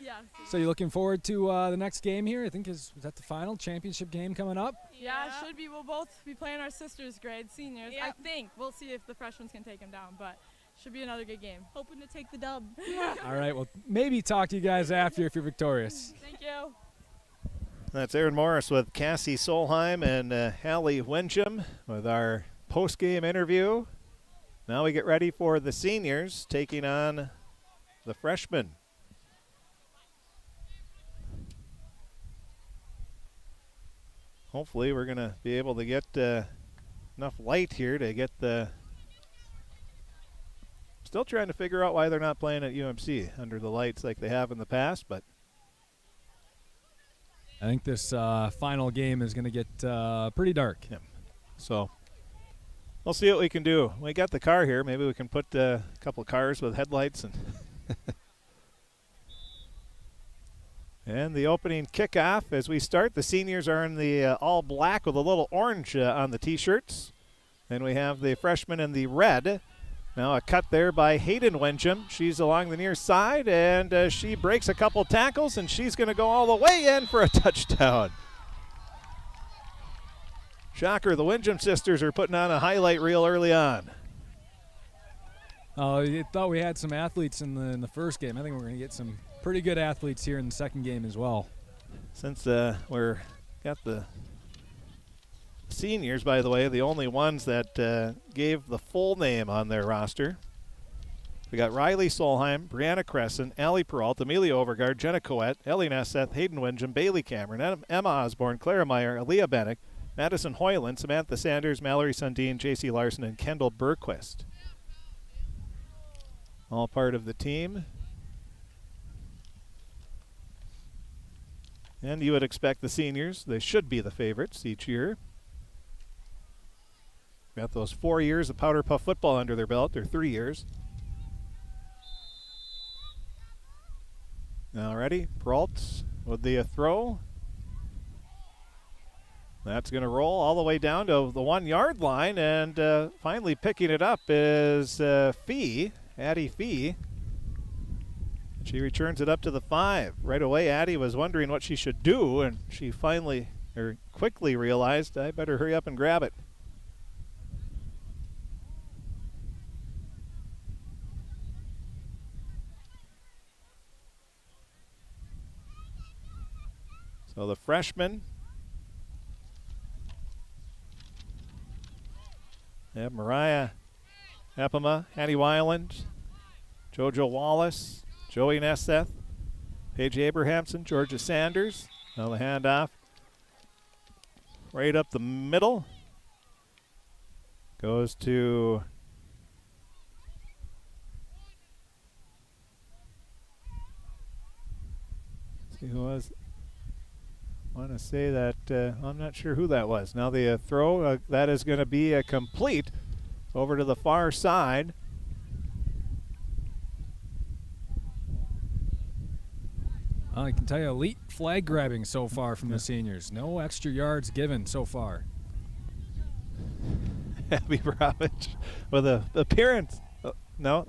[SPEAKER 8] Yeah.
[SPEAKER 6] So you're looking forward to the next game here? I think is that the final championship game coming up?
[SPEAKER 8] Yeah, it should be. We'll both be playing our sisters' grade, seniors.
[SPEAKER 9] Yeah.
[SPEAKER 8] I think. We'll see if the freshmen can take them down, but should be another good game.
[SPEAKER 9] Hoping to take the dub.
[SPEAKER 6] All right, well, maybe talk to you guys after if you're victorious.
[SPEAKER 8] Thank you.
[SPEAKER 1] That's Aaron Morris with Cassie Solheim and Hallie Windjam with our post-game interview. Now we get ready for the seniors taking on the freshmen. Hopefully we're going to be able to get enough light here to get the... Still trying to figure out why they're not playing at UMC under the lights like they have in the past, but
[SPEAKER 6] I think this final game is going to get pretty dark.
[SPEAKER 1] Yeah. So we'll see what we can do. We got the car here. Maybe we can put a couple cars with headlights and and the opening kickoff as we start. The seniors are in the all black with a little orange on the T-shirts. Then we have the freshmen in the red. Now a cut there by Hayden Windjam. She's along the near side, and she breaks a couple tackles, and she's going to go all the way in for a touchdown. Shocker, the Windjam sisters are putting on a highlight reel early on.
[SPEAKER 6] Oh, you thought we had some athletes in the first game. I think we're going to get some pretty good athletes here in the second game as well.
[SPEAKER 1] Since we're got the seniors, by the way, the only ones that gave the full name on their roster. We got Riley Solheim, Brianna Crescent, Allie Peralt, Amelia Overgard, Jenna Coette, Ellie Nesseth, Hayden Windjam, Bailey Cameron, Emma Osborne, Clara Meyer, Aaliyah Bennick, Madison Hoyland, Samantha Sanders, Mallory Sundin, J.C. Larson, and Kendall Berquist. All part of the team. And you would expect the seniors, they should be the favorites each year. Got those 4 years of Powder Puff football under their belt, or 3 years. Now ready, Peralt with the throw. That's going to roll all the way down to the 1 yard line, and finally picking it up is Fee, Addie Fee. She returns it up to the 5. Right away, Addie was wondering what she should do, and she quickly realized, I better hurry up and grab it. So the freshmen have Mariah Epima, Hattie Weiland, JoJo Wallace, Joey Nesseth, Paige Abrahamson, Georgia Sanders. Now the handoff right up the middle. Goes to see who was. I want to say that I'm not sure who that was. Now the throw, that is going to be complete over to the far side.
[SPEAKER 6] I can tell you, elite flag grabbing so far from the seniors. No extra yards given so far.
[SPEAKER 1] Abby Bravich with an appearance. No.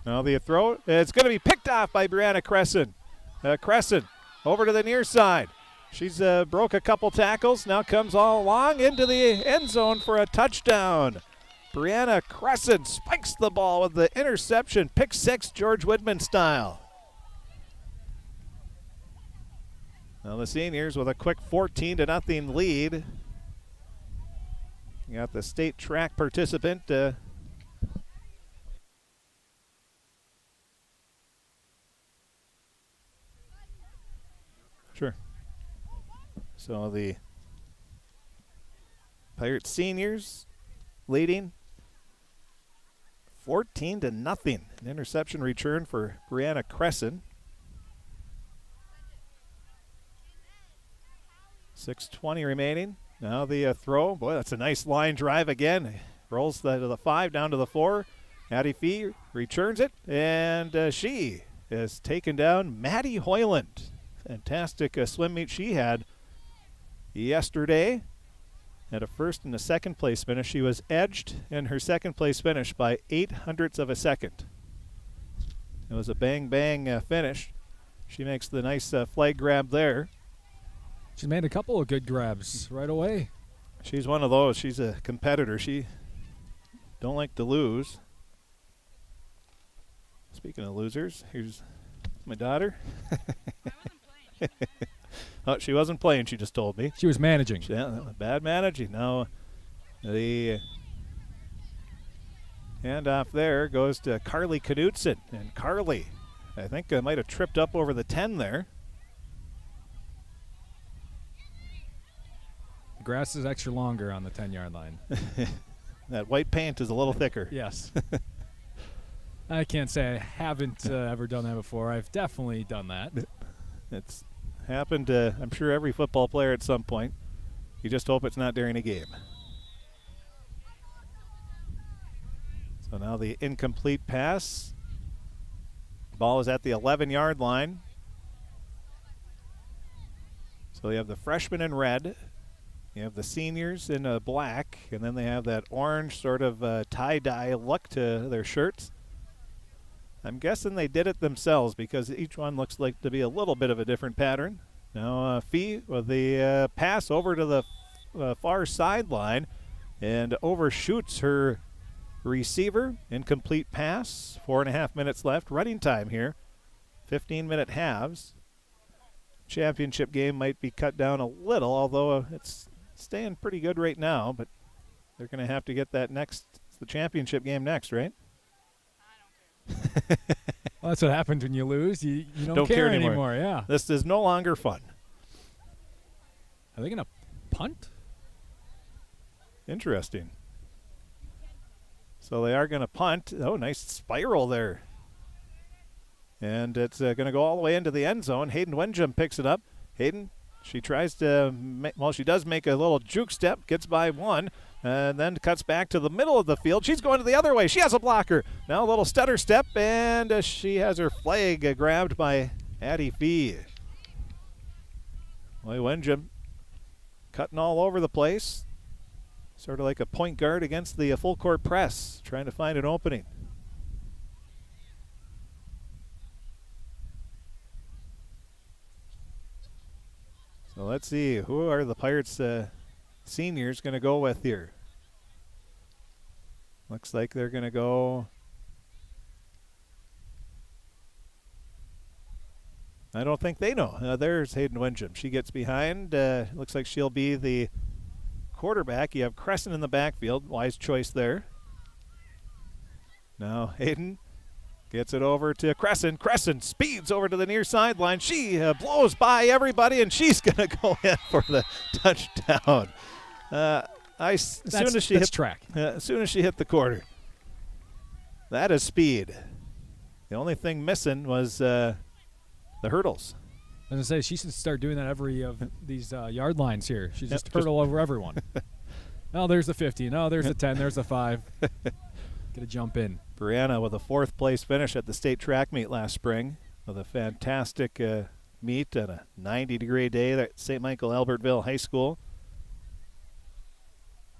[SPEAKER 1] Now the throw, it's going to be picked off by Brianna Crescent. Crescent over to the near side. She's broke a couple tackles, now comes all along into the end zone for a touchdown. Brianna Crescent spikes the ball with the interception, pick 6, George Woodman style. Now the seniors with a quick 14-0 lead. You got the state track participant. Sure. So the Pirates seniors leading 14-0. An interception return for Brianna Crescent. 6:20 remaining. Now the throw. Boy, that's a nice line drive again. Rolls to the 5, down to the 4. Addie Fee returns it, and she is taken down. Maddie Hoyland. Fantastic swim meet she had yesterday. At a first and a second place finish. She was edged in her second place finish by 0.08 of a second. It was a bang finish. She makes the nice flag grab there.
[SPEAKER 6] She's made a couple of good grabs right away.
[SPEAKER 1] She's one of those. She's a competitor. She don't like to lose. Speaking of losers, here's my daughter. Oh, she wasn't playing, she just told me.
[SPEAKER 6] She was managing.
[SPEAKER 1] Yeah, bad managing. Now the handoff there goes to Carly Knudsen. And Carly, I think, might have tripped up over the 10 there.
[SPEAKER 6] The grass is extra longer on the 10-yard line.
[SPEAKER 1] That white paint is a little thicker.
[SPEAKER 6] Yes. I can't say I haven't ever done that before. I've definitely done that.
[SPEAKER 1] It's happened to, I'm sure, every football player at some point. You just hope it's not during a game. So now the incomplete pass. Ball is at the 11-yard line. So you have the freshmen in red. You have the seniors in black. And then they have that orange sort of tie-dye look to their shirts. I'm guessing they did it themselves because each one looks like to be a little bit of a different pattern. Now Fee with the pass over to the far sideline and overshoots her receiver. Incomplete pass. 4.5 minutes left. Running time here. 15-minute halves. Championship game might be cut down a little, although it's staying pretty good right now. But they're going to have to get that next. It's the championship game next, right?
[SPEAKER 6] Well, that's what happens when you lose. You don't care anymore. Yeah.
[SPEAKER 1] This is no longer fun.
[SPEAKER 6] Are they going to punt?
[SPEAKER 1] Interesting. So they are going to punt. Oh, nice spiral there. And it's going to go all the way into the end zone. Hayden Wenjum picks it up. Hayden, she tries to, she does make a little juke step, gets by one, and then cuts back to the middle of the field. She's going to the other way. She has a blocker. Now a little stutter step, and she has her flag grabbed by Addie Fee. Boy, Wenjum cutting all over the place. Sort of like a point guard against the full court press, trying to find an opening. So let's see, who are the Pirates seniors going to go with here? Looks like they're going to go. I don't think they know. There's Hayden Wenjum. She gets behind. Looks like she'll be the quarterback. You have Crescent in the backfield. Wise choice there. Now Hayden gets it over to Crescent. Crescent speeds over to the near sideline. She blows by everybody, and she's going to go in for the touchdown. As soon as she hit the quarter. That is speed. The only thing missing was the hurdles.
[SPEAKER 6] I was going to say, she should start doing that every of these yard lines here. She just hurdle over everyone. Oh, there's the 50. No, there's the 10. There's the 5. Get a jump in.
[SPEAKER 1] Brianna with a 4th place finish at the state track meet last spring with a fantastic meet on a 90-degree day at St. Michael Albertville High School.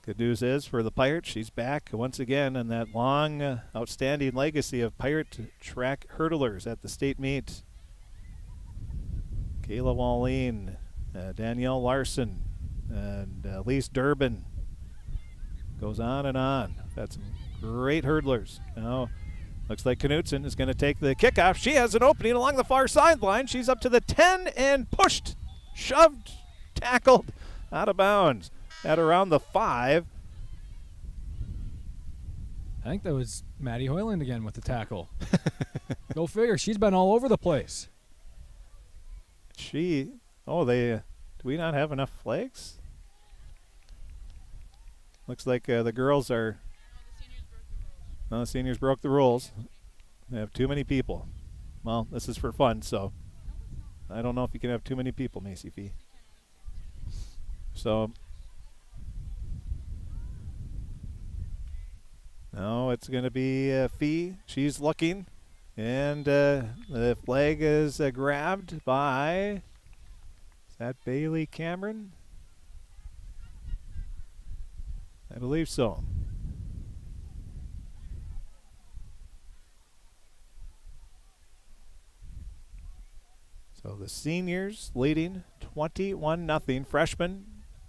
[SPEAKER 1] Good news is for the Pirates, she's back once again in that long, outstanding legacy of Pirate track hurdlers at the state meet. Kayla Walleen, Danielle Larson, and Elise Durbin. Goes on and on. That's great hurdlers. Now, looks like Knudsen is going to take the kickoff. She has an opening along the far sideline. She's up to the 10 and pushed shoved, tackled, out of bounds at around the 5.
[SPEAKER 6] I think that was Maddie Hoyland again with the tackle. Go figure. She's been all over the place.
[SPEAKER 1] Do we not have enough flags? Looks like the girls are. No, the seniors broke the rules. They have too many people. Well, this is for fun, so I don't know if you can have too many people, Macy Fee. So no, it's going to be Fee. She's looking, and the flag is grabbed by. Is that Bailey Cameron? I believe so. So the seniors leading 21-0. Freshmen,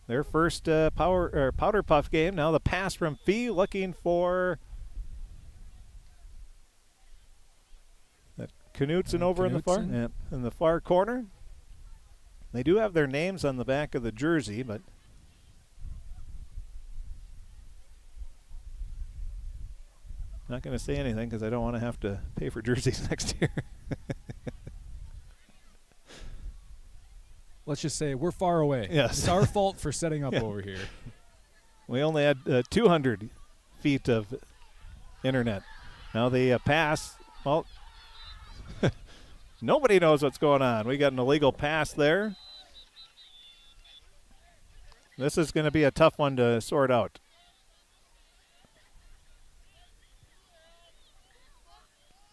[SPEAKER 1] their first powder puff game. Now the pass from Fee, looking for that Knutson over in the far corner. They do have their names on the back of the jersey, but not going to say anything because I don't want to have to pay for jerseys next year.
[SPEAKER 6] Let's just say we're far away.
[SPEAKER 1] Yes.
[SPEAKER 6] It's our fault for setting up over here.
[SPEAKER 1] We only had 200 feet of internet. Now the pass, well, nobody knows what's going on. We got an illegal pass there. This is going to be a tough one to sort out.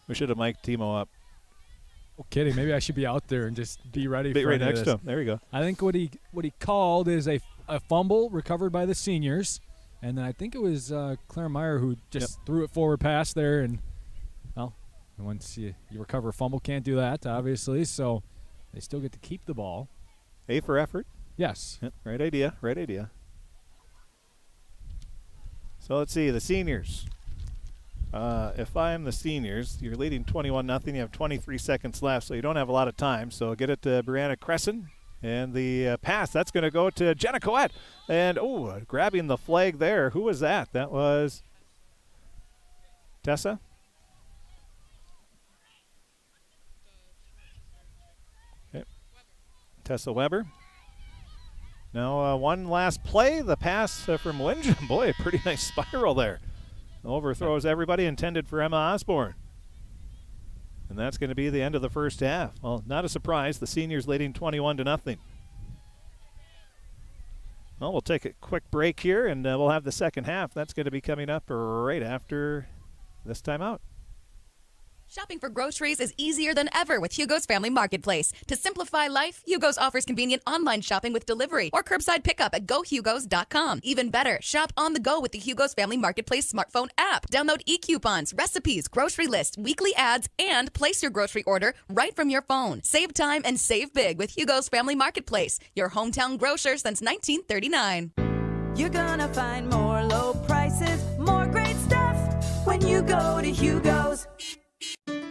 [SPEAKER 1] We should have mic'd Timo up.
[SPEAKER 6] Oh, kidding. Maybe I should be out there and just be ready for
[SPEAKER 1] right next to him. There you go.
[SPEAKER 6] I think what he called is a fumble recovered by the seniors, and then I think it was Claire Meyer who just threw it forward past there, and well, once you recover a fumble, can't do that obviously, so they still get to keep the ball.
[SPEAKER 1] A for effort.
[SPEAKER 6] Yes.
[SPEAKER 1] Yep, right idea. So let's see the seniors. If I'm the seniors, you're leading 21-0. You have 23 seconds left, so you don't have a lot of time. So get it to Brianna Crescent. And the pass, that's going to go to Jenna Coette. And, grabbing the flag there. Who was that? That was Tessa? Okay. Tessa Weber. Now one last play. The pass from Windjam. Boy, pretty nice spiral there. Overthrows everybody, intended for Emma Osborne. And that's going to be the end of the first half. Well, not a surprise. The seniors leading 21-0. Well, we'll take a quick break here, and we'll have the second half. That's going to be coming up right after this timeout.
[SPEAKER 10] Shopping for groceries is easier than ever with Hugo's Family Marketplace. To simplify life, Hugo's offers convenient online shopping with delivery or curbside pickup at gohugos.com. Even better, shop on the go with the Hugo's Family Marketplace smartphone app. Download e-coupons, recipes, grocery lists, weekly ads, and place your grocery order right from your phone. Save time and save big with Hugo's Family Marketplace, your hometown grocer since 1939.
[SPEAKER 3] You're gonna find more low prices, more great stuff when you go to Hugo's.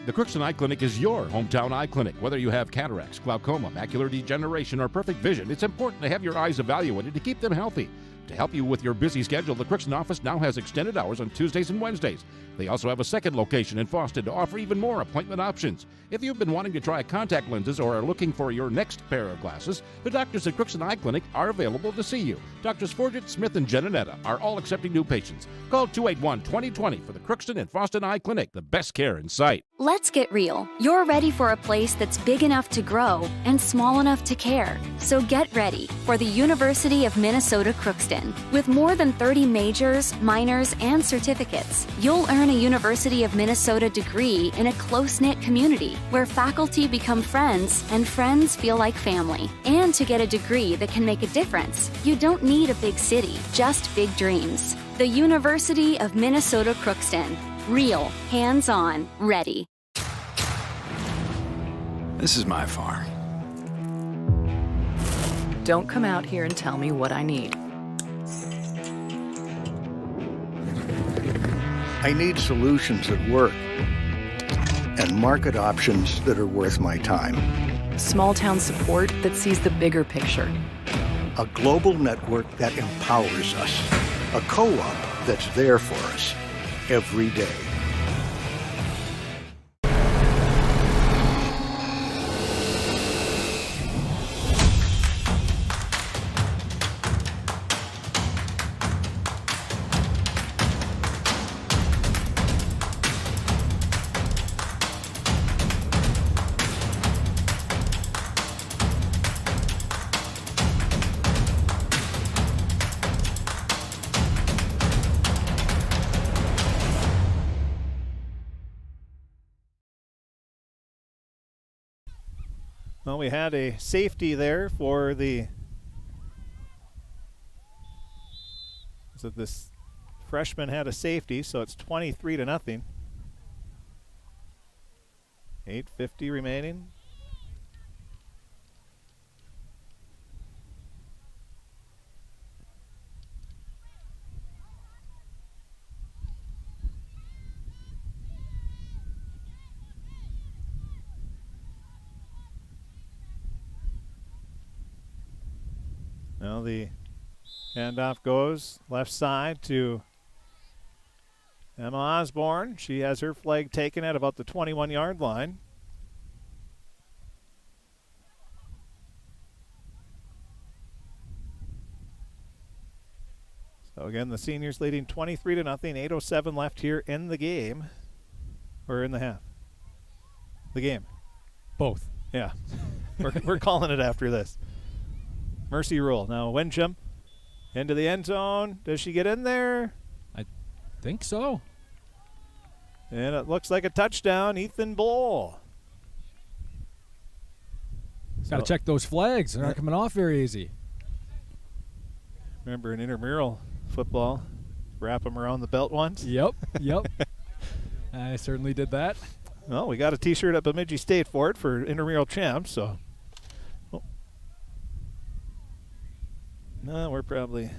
[SPEAKER 11] The Crookston Eye Clinic is your hometown eye clinic. Whether you have cataracts, glaucoma, macular degeneration, or perfect vision, it's important to have your eyes evaluated to keep them healthy. To help you with your busy schedule, the Crookston office now has extended hours on Tuesdays and Wednesdays. They also have a second location in Fosston to offer even more appointment options. If you've been wanting to try contact lenses or are looking for your next pair of glasses, the doctors at Crookston Eye Clinic are available to see you. Doctors Forget, Smith, and Jananetta are all accepting new patients. Call 281-2020 for the Crookston and Fosston Eye Clinic, the best care in sight.
[SPEAKER 12] Let's get real. You're ready for a place that's big enough to grow and small enough to care. So get ready for the University of Minnesota Crookston. With more than 30 majors, minors, and certificates, you'll earn a University of Minnesota degree in a close-knit community where faculty become friends and friends feel like family. And to get a degree that can make a difference, you don't need a big city, just big dreams. The University of Minnesota Crookston. Real, hands-on, ready.
[SPEAKER 13] This is my farm.
[SPEAKER 14] Don't come out here and tell me what I need.
[SPEAKER 15] I need solutions that work and market options that are worth my time.
[SPEAKER 14] Small town support that sees the bigger picture.
[SPEAKER 13] A global network that empowers us. A co-op that's there for us every day.
[SPEAKER 1] Well, we had a safety there for this freshman had a safety, so it's 23-0. 8:50 remaining. Now the handoff goes left side to Emma Osborne. She has her flag taken at about the 21-yard line. So again, the seniors leading 23-0. 8:07 left here in the game, or in the half. The game.
[SPEAKER 6] Both.
[SPEAKER 1] Yeah, we're calling it after this. Mercy rule. Now Wincham into the end zone. Does she get in there?
[SPEAKER 6] I think so.
[SPEAKER 1] And it looks like a touchdown. Ethan Bull.
[SPEAKER 6] Got to check those flags. They're not coming off very easy.
[SPEAKER 1] Remember in intramural football, wrap them around the belt once?
[SPEAKER 6] Yep. I certainly did that.
[SPEAKER 1] Well, we got a T-shirt at Bemidji State for it for intramural champs, so. No, we're probably.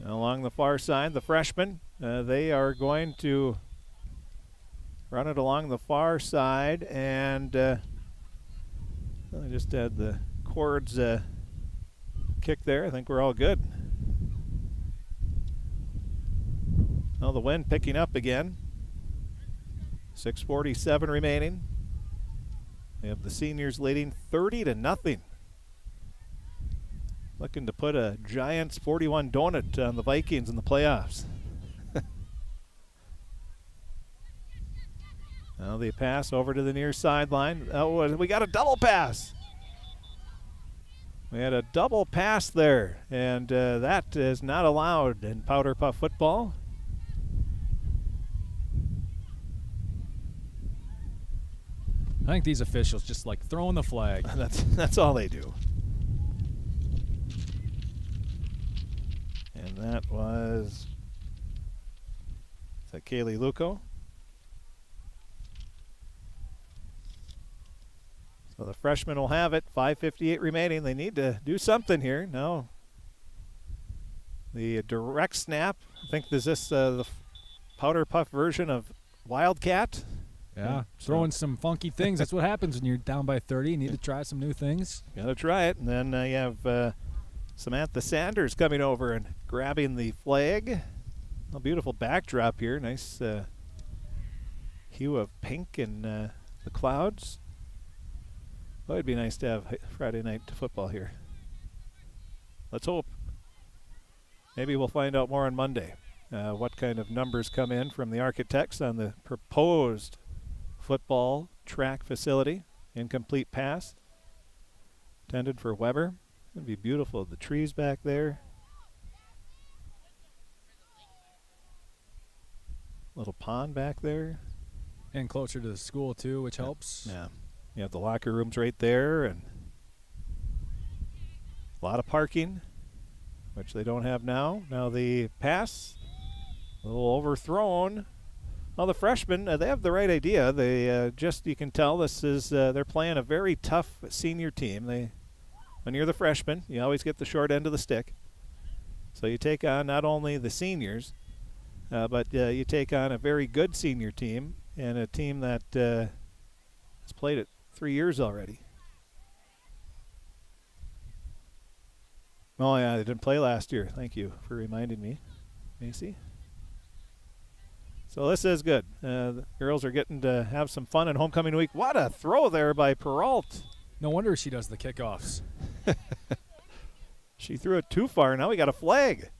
[SPEAKER 1] Along the far side, the freshmen, they are going to run it along the far side, and I just had the cords kick there. I think we're all good. Now the wind picking up again. 6:47 remaining. We have the seniors leading 30-0. Looking to put a Giants 41 donut on the Vikings in the playoffs. Now the pass over to the near sideline. Oh, we got a double pass. We had a double pass there, and that is not allowed in Powder Puff football.
[SPEAKER 6] I think these officials just like throwing the flag.
[SPEAKER 1] That's all they do. And that was Kaylee Luco. So the freshmen will have it. 5:58 remaining. They need to do something here. No. The direct snap. I think is this the Powder Puff version of Wildcat?
[SPEAKER 6] Yeah, throwing some funky things. That's what happens when you're down by 30. You need to try some new things.
[SPEAKER 1] Got to try it. And then you have Samantha Sanders coming over and grabbing the flag. A beautiful backdrop here. Nice hue of pink in the clouds. Well, it'd be nice to have Friday night football here. Let's hope. Maybe we'll find out more on Monday. What kind of numbers come in from the architects on the proposed football track facility. Incomplete pass. Intended for Weber. It'd be beautiful. The trees back there. Little pond back there.
[SPEAKER 6] And closer to the school, too, which helps.
[SPEAKER 1] Yeah. You have the locker rooms right there, and a lot of parking, which they don't have now. Now the pass, a little overthrown. Well, the freshmen, they have the right idea. They you can tell this is they're playing a very tough senior team. When you're the freshman, you always get the short end of the stick. So you take on not only the seniors, but you take on a very good senior team and a team that has played it 3 years already. Oh, yeah, they didn't play last year. Thank you for reminding me, Macy. So this is good. The girls are getting to have some fun in homecoming week. What a throw there by Peralt.
[SPEAKER 6] No wonder she does the kickoffs.
[SPEAKER 1] She threw it too far. Now we got a flag.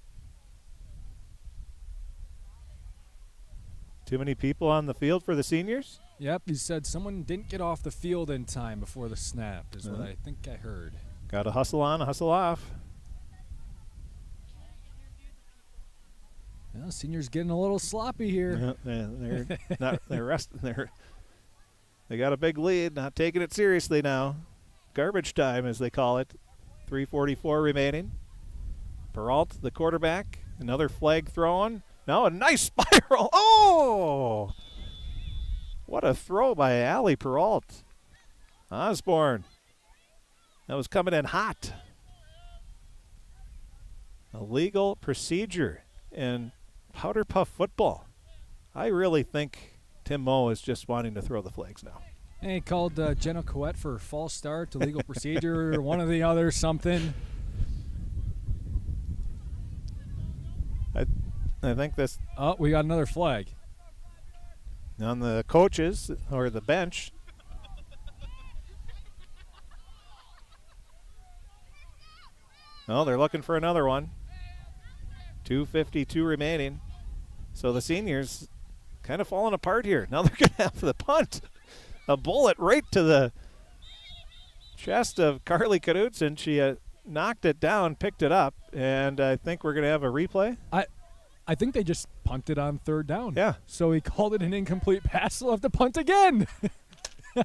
[SPEAKER 1] Too many people on the field for the seniors?
[SPEAKER 6] Yep, he said someone didn't get off the field in time before the snap is what I think I heard.
[SPEAKER 1] Got to hustle on, hustle off.
[SPEAKER 6] Well, seniors getting a little sloppy here.
[SPEAKER 1] They're not. They're resting. They got a big lead. Not taking it seriously now. Garbage time, as they call it. 3:44 remaining. Peralt, the quarterback. Another flag thrown. Now a nice spiral. Oh! What a throw by Allie Peralt. Osborne. That was coming in hot. A legal procedure in powder puff football. I really think Tim Moe is just wanting to throw the flags now.
[SPEAKER 6] Hey, he called Jenna Coette for a false start, illegal procedure, or one or the other, something.
[SPEAKER 1] I think this.
[SPEAKER 6] Oh, we got another flag.
[SPEAKER 1] On the coaches, or the bench. Oh, they're looking for another one. 2:52 remaining. So the seniors kind of falling apart here. Now they're going to have the punt. A bullet right to the chest of Carly Knudsen. She knocked it down, picked it up, and I think we're going to have a replay.
[SPEAKER 6] I think they just punted on third down.
[SPEAKER 1] Yeah.
[SPEAKER 6] So he called it an incomplete pass. They'll have to punt again. I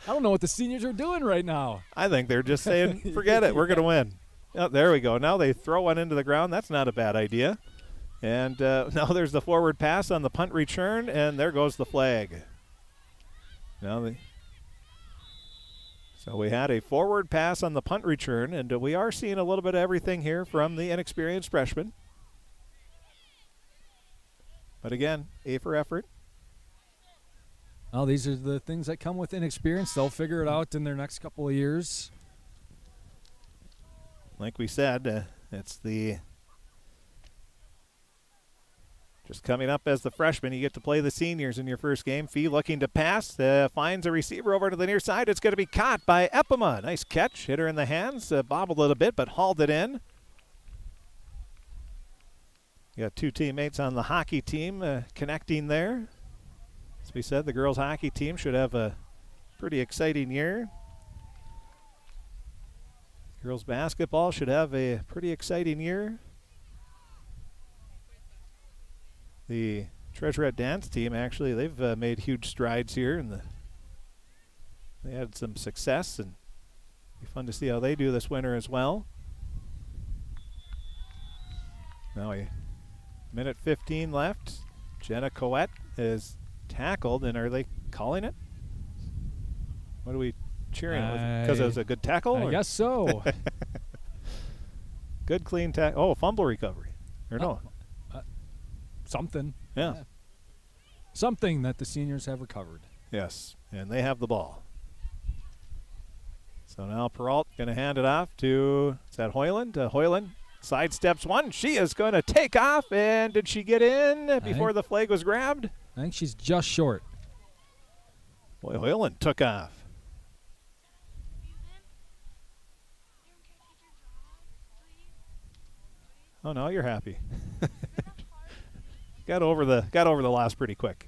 [SPEAKER 6] don't know what the seniors are doing right now.
[SPEAKER 1] I think they're just saying, forget it, we're going to win. Oh, there we go. Now they throw one into the ground. That's not a bad idea. And now there's the forward pass on the punt return, and there goes the flag. So we had a forward pass on the punt return, and we are seeing a little bit of everything here from the inexperienced freshman. But again, A for effort.
[SPEAKER 6] Well, these are the things that come with inexperience. They'll figure it out in their next couple of years.
[SPEAKER 1] Like we said, it's the just coming up as the freshman. You get to play the seniors in your first game. Fee looking to pass, finds a receiver over to the near side. It's going to be caught by Epima. Nice catch, hit her in the hands, bobbled it a bit, but hauled it in. You got two teammates on the hockey team connecting there. As we said, the girls hockey team should have a pretty exciting year. Girls basketball should have a pretty exciting year. The Treasurette dance team, actually, they've made huge strides here, and they had some success, and it'll be fun to see how they do this winter as well. Now a minute 15 left. Jenna Coette is tackled, and are they calling it? What are we cheering? Because it was a good tackle?
[SPEAKER 6] I guess so.
[SPEAKER 1] Good, clean tackle. Oh, fumble recovery. Or no?
[SPEAKER 6] Something.
[SPEAKER 1] Yeah.
[SPEAKER 6] Something that the seniors have recovered.
[SPEAKER 1] Yes, and they have the ball. So now Peralt going to hand it off to, is that Hoyland? Hoyland sidesteps one. She is going to take off, and did she get in before the flag was grabbed?
[SPEAKER 6] I think she's just short.
[SPEAKER 1] Boy, Hoyland took off. Oh, no, you're happy. got over the loss pretty quick.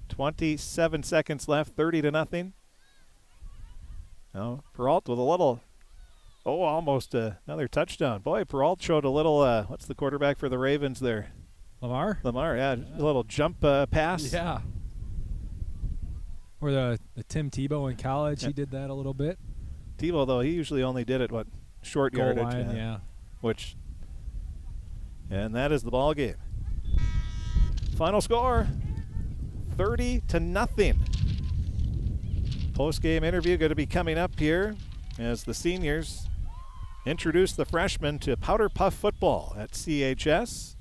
[SPEAKER 1] 27 seconds left, 30-0. Now Peralt with a little, almost another touchdown. Boy, Peralt showed a little, what's the quarterback for the Ravens there?
[SPEAKER 6] Lamar,
[SPEAKER 1] yeah, a little jump pass.
[SPEAKER 6] Yeah. Or the Tim Tebow in college, he did that a little bit.
[SPEAKER 1] Tebow, though, he usually only did it, short
[SPEAKER 6] Goal
[SPEAKER 1] yardage.
[SPEAKER 6] line, yeah.
[SPEAKER 1] And that is the ball game. Final score, 30-0. Post-game interview going to be coming up here as the seniors introduce the freshmen to Powder Puff football at CHS.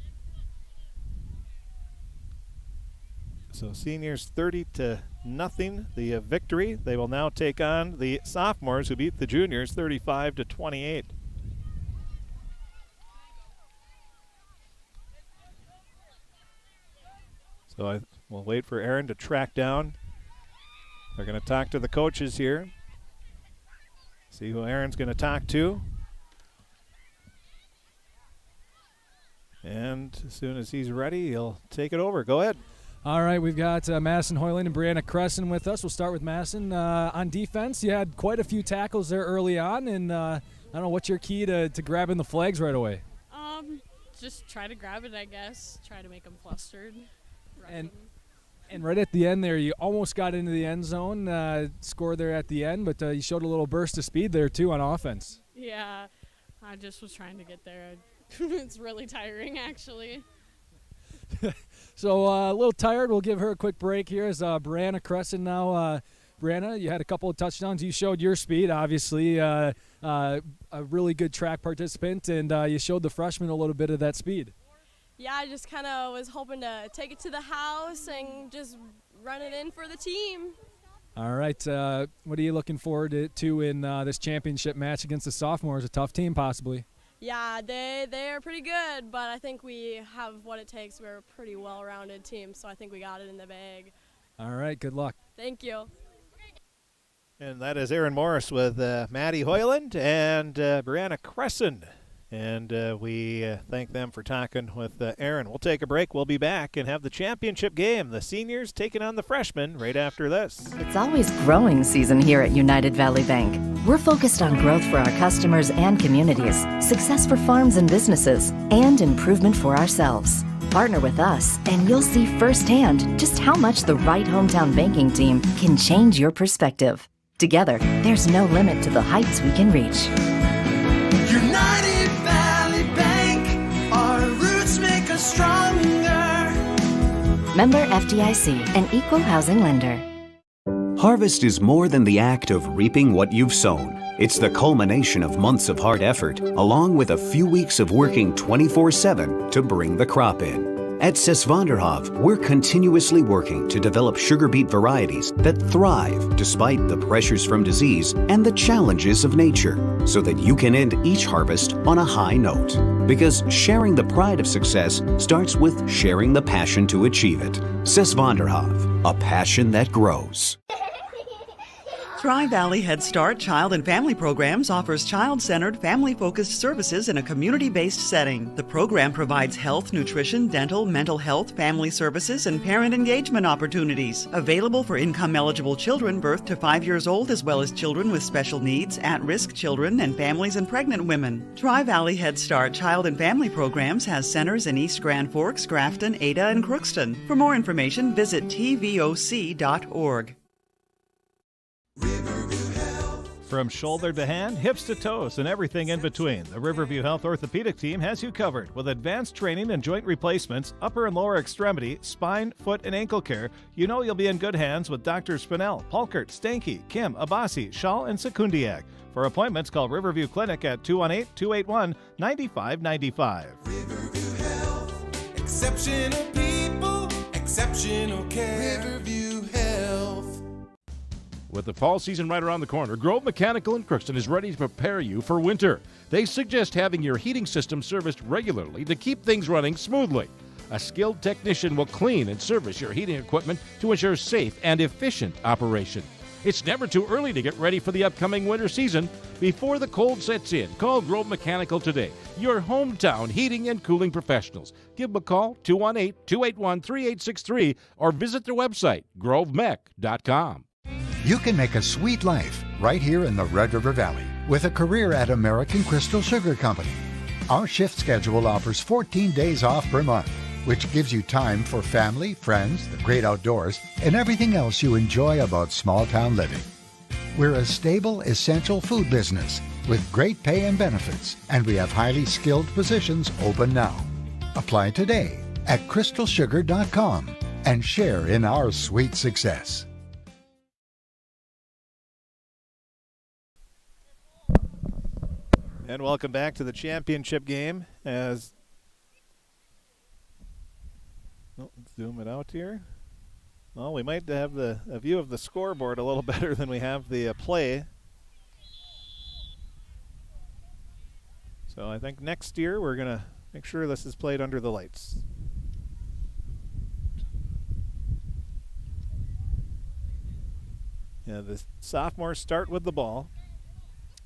[SPEAKER 1] So seniors 30-0, the victory. They will now take on the sophomores who beat the juniors 35-28. So we'll wait for Aaron to track down. They're going to talk to the coaches here. See who Aaron's going to talk to. And as soon as he's ready, he'll take it over. Go ahead.
[SPEAKER 6] All right, we've got Madison Hoyland and Brianna Cresson with us. We'll start with Madison. On defense, you had quite a few tackles there early on, and I don't know, what's your key to grabbing the flags right away?
[SPEAKER 15] Just try to grab it, I guess. Try to make them flustered.
[SPEAKER 6] And right at the end there, you almost got into the end zone, score there at the end, but you showed a little burst of speed there, too, on offense.
[SPEAKER 15] Yeah, I just was trying to get there. It's really tiring, actually.
[SPEAKER 6] So a little tired. We'll give her a quick break here as Brianna Cresson now. Brianna, you had a couple of touchdowns. You showed your speed, obviously, a really good track participant, and you showed the freshmen a little bit of that speed.
[SPEAKER 8] Yeah, I just kind of was hoping to take it to the house and just run it in for the team.
[SPEAKER 6] All right. What are you looking forward to in this championship match against the sophomores? A tough team, possibly.
[SPEAKER 8] Yeah, they are pretty good, but I think we have what it takes. We're a pretty well-rounded team, so I think we got it in the bag.
[SPEAKER 6] All right, good luck.
[SPEAKER 8] Thank you.
[SPEAKER 1] And that is Aaron Morris with Maddie Hoyland and Brianna Cresson. And we thank them for talking with Aaron. We'll take a break. We'll be back and have the championship game. The seniors taking on the freshmen right after this.
[SPEAKER 2] It's always growing season here at United Valley Bank. We're focused on growth for our customers and communities, success for farms and businesses, and improvement for ourselves. Partner with us, and you'll see firsthand just how much the right hometown banking team can change your perspective. Together, there's no limit to the heights we can reach.
[SPEAKER 16] United Valley Bank, our roots make us stronger.
[SPEAKER 2] Member FDIC, an equal housing lender.
[SPEAKER 4] Harvest is more than the act of reaping what you've sown. It's the culmination of months of hard effort, along with a few weeks of working 24/7 to bring the crop in. At Sesvanderhof, we're continuously working to develop sugar beet varieties that thrive despite the pressures from disease and the challenges of nature, so that you can end each harvest on a high note. Because sharing the pride of success starts with sharing the passion to achieve it. Sesvanderhof, a passion that grows.
[SPEAKER 5] Tri-Valley Head Start Child and Family Programs offers child-centered, family-focused services in a community-based setting. The program provides health, nutrition, dental, mental health, family services, and parent engagement opportunities. Available for income-eligible children birth to 5 years old, as well as children with special needs, at-risk children, and families and pregnant women. Tri-Valley Head Start Child and Family Programs has centers in East Grand Forks, Grafton, Ada, and Crookston. For more information, visit tvoc.org.
[SPEAKER 1] From shoulder to hand, hips to toes, and everything in between, the Riverview Health Orthopedic Team has you covered with advanced training and joint replacements, upper and lower extremity, spine, foot, and ankle care. You know you'll be in good hands with Drs. Spinell, Polkert, Stanky, Kim, Abasi, Shaw, and Sekundiak. For appointments, call Riverview Clinic at 218-281-9595.
[SPEAKER 16] Riverview Health, exceptional people, exceptional care. Riverview Health.
[SPEAKER 11] With the fall season right around the corner, Grove Mechanical in Crookston is ready to prepare you for winter. They suggest having your heating system serviced regularly to keep things running smoothly. A skilled technician will clean and service your heating equipment to ensure safe and efficient operation. It's never too early to get ready for the upcoming winter season. Before the cold sets in, call Grove Mechanical today, your hometown heating and cooling professionals. Give them a call, 218-281-3863, or visit their website, grovemech.com.
[SPEAKER 17] You can make a sweet life right here in the Red River Valley with a career at American Crystal Sugar Company. Our shift schedule offers 14 days off per month, which gives you time for family, friends, the great outdoors, and everything else you enjoy about small-town living. We're a stable, essential food business with great pay and benefits, and we have highly skilled positions open now. Apply today at crystalsugar.com. and share in our sweet success.
[SPEAKER 1] And welcome back to the championship game. As let's zoom it out here. Well, we might have a view of the scoreboard a little better than we have the play. So I think next year we're going to make sure this is played under the lights. Yeah, the sophomores start with the ball.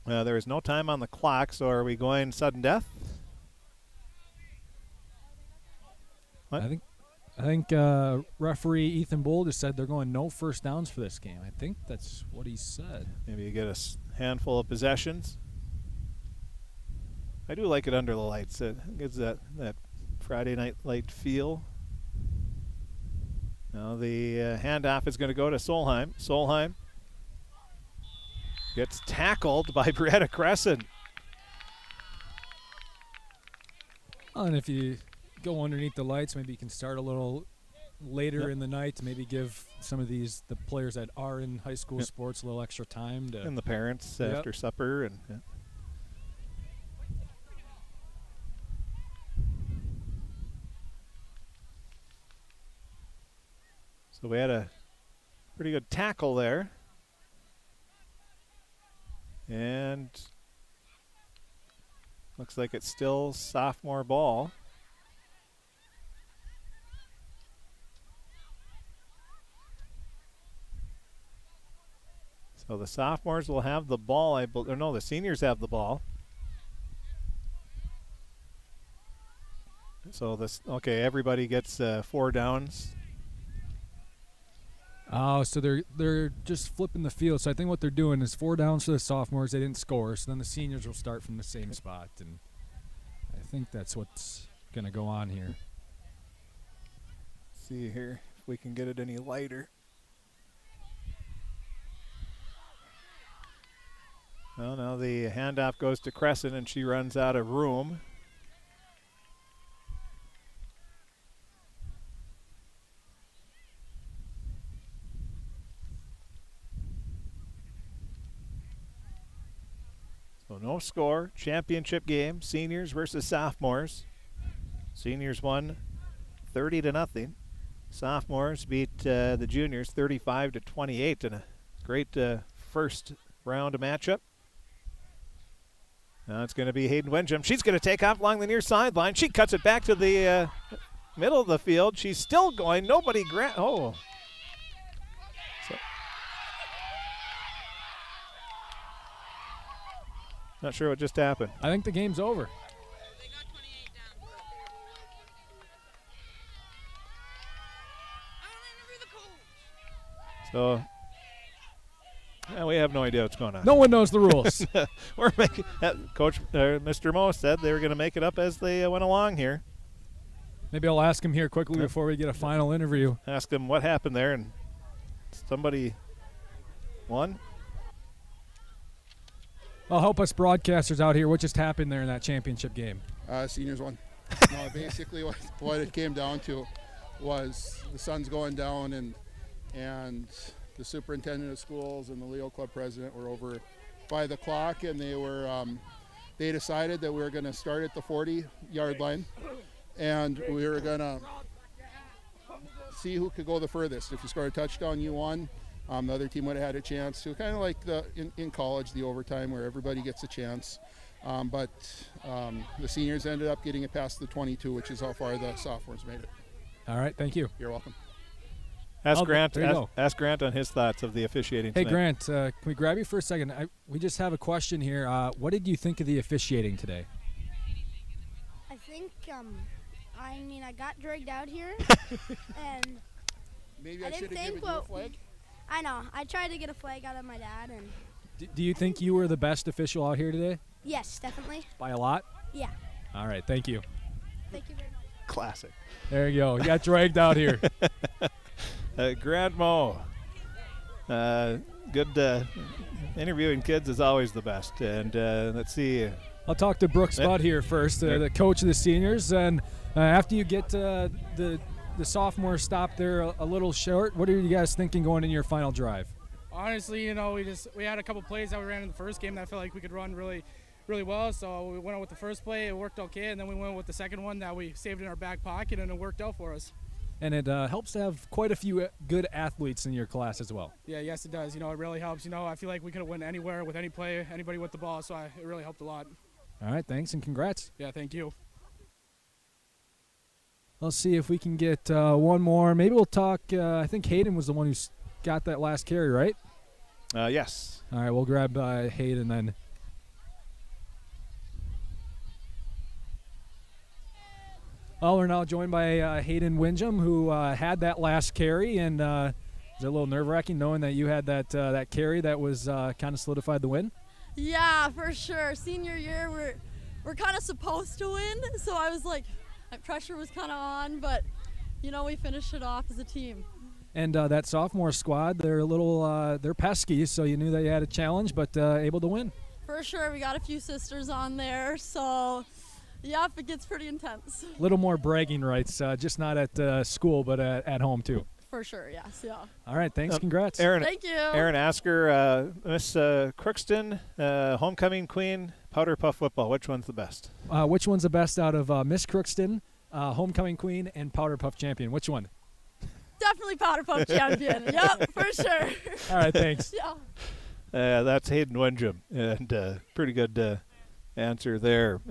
[SPEAKER 1] There is no time on the clock, so are we going sudden death? What?
[SPEAKER 6] I think referee Ethan Bull just said they're going no first downs for this game. I think that's what he said.
[SPEAKER 1] Maybe you get a handful of possessions. I do like it under the lights. It gives that Friday night light feel. Now the handoff is going to go to Solheim. Solheim gets tackled by Brietta Crescent.
[SPEAKER 6] And if you go underneath the lights, maybe you can start a little later in the night to maybe give some of the players that are in high school sports a little extra time.
[SPEAKER 1] And the parents after supper. And so we had a pretty good tackle there. And looks like it's still sophomore ball. So the sophomores will have the ball. The seniors have the ball. So everybody gets 4 downs.
[SPEAKER 6] Oh, so they're just flipping the field. So I think what they're doing is 4 downs for the sophomores. They didn't score, so then the seniors will start from the same spot, and I think that's what's going to go on here.
[SPEAKER 1] Let's see here if we can get it any lighter. Well, now the handoff goes to Crescent, and she runs out of room. So no score, championship game, seniors versus sophomores. Seniors won 30-0. Sophomores beat the juniors 35-28 in a great first round matchup. Now it's going to be Hayden Wenjum. She's going to take off along the near sideline. She cuts it back to the middle of the field. She's still going. Nobody So not sure what just happened.
[SPEAKER 6] I think the game's over.
[SPEAKER 1] So we have no idea what's going on.
[SPEAKER 6] No one knows the rules.
[SPEAKER 1] We're making Coach Mr. Moe said they were going to make it up as they went along here.
[SPEAKER 6] Maybe I'll ask him here quickly before we get a final interview.
[SPEAKER 1] Ask him what happened there, and somebody won.
[SPEAKER 6] Well, help us broadcasters out here. What just happened there in that championship game?
[SPEAKER 7] Seniors won. No, basically what it came down to was the sun's going down, and the superintendent of schools and the Leo Club president were over by the clock, and they decided that we were going to start at the 40-yard line, and we were going to see who could go the furthest. If you scored a touchdown, you won. The other team would have had a chance to, kind of like in college, the overtime where everybody gets a chance. But the seniors ended up getting it past the 22, which is how far the sophomores made it.
[SPEAKER 6] All right, thank you.
[SPEAKER 7] You're welcome.
[SPEAKER 1] Ask Grant on his thoughts of the officiating tonight.
[SPEAKER 6] Hey, Grant, can we grab you for a second? We just have a question here. What did you think of the officiating today?
[SPEAKER 18] I think, I got dragged out here, and
[SPEAKER 7] maybe I should have given you a flag.
[SPEAKER 18] I know. I tried to get a flag out of my dad, and.
[SPEAKER 6] Do you think you were the best official out here today?
[SPEAKER 18] Yes, definitely.
[SPEAKER 6] By a lot?
[SPEAKER 18] Yeah.
[SPEAKER 6] All right, thank you.
[SPEAKER 18] Thank you very much.
[SPEAKER 1] Classic.
[SPEAKER 6] There you go. You got dragged out here.
[SPEAKER 1] Grant Moe. Good interviewing kids is always the best. And let's see.
[SPEAKER 6] I'll talk to Brooks Budd here first, the coach of the seniors. And after you get the the sophomore stopped there a little short. What are you guys thinking going in your final drive?
[SPEAKER 19] Honestly, we had a couple plays that we ran in the first game that I felt like we could run really well. So we went out with the first play, it worked okay, and then we went with the second one that we saved in our back pocket, and it worked out for us.
[SPEAKER 6] And it helps to have quite a few good athletes in your class as well.
[SPEAKER 19] Yeah, yes, it does. It really helps. I feel like we could have won anywhere with any play, anybody with the ball, so it really helped a lot.
[SPEAKER 6] All right, thanks and congrats.
[SPEAKER 19] Yeah, thank you.
[SPEAKER 6] Let's see if we can get one more. Maybe we'll talk. I think Hayden was the one who got that last carry, right?
[SPEAKER 1] Yes.
[SPEAKER 6] All right, we'll grab Hayden then. Well, we're now joined by Hayden Windjam, who had that last carry, and is it a little nerve-wracking knowing that you had that carry that was kind of solidified the win?
[SPEAKER 20] Yeah, for sure. Senior year, we're kind of supposed to win, so I was like, that pressure was kind of on, but we finished it off as a team.
[SPEAKER 6] And that sophomore squad, they're a little they're pesky, so you knew that you had a challenge, but able to win.
[SPEAKER 20] For sure, we got a few sisters on there, so. Yep, it gets pretty intense.
[SPEAKER 6] A little more bragging rights, just not at school, but at home too.
[SPEAKER 20] For sure, yes, yeah.
[SPEAKER 6] All right, thanks, congrats.
[SPEAKER 1] Thank you. Aaron Asker, Miss Crookston, homecoming queen, powder puff football. Which one's the best?
[SPEAKER 6] Which one's the best out of Miss Crookston, homecoming queen, and powder puff champion? Which one?
[SPEAKER 20] Definitely powder puff champion. Yep, for sure.
[SPEAKER 6] All right, thanks.
[SPEAKER 20] Yeah.
[SPEAKER 1] That's Hayden Windjam, and pretty good answer there.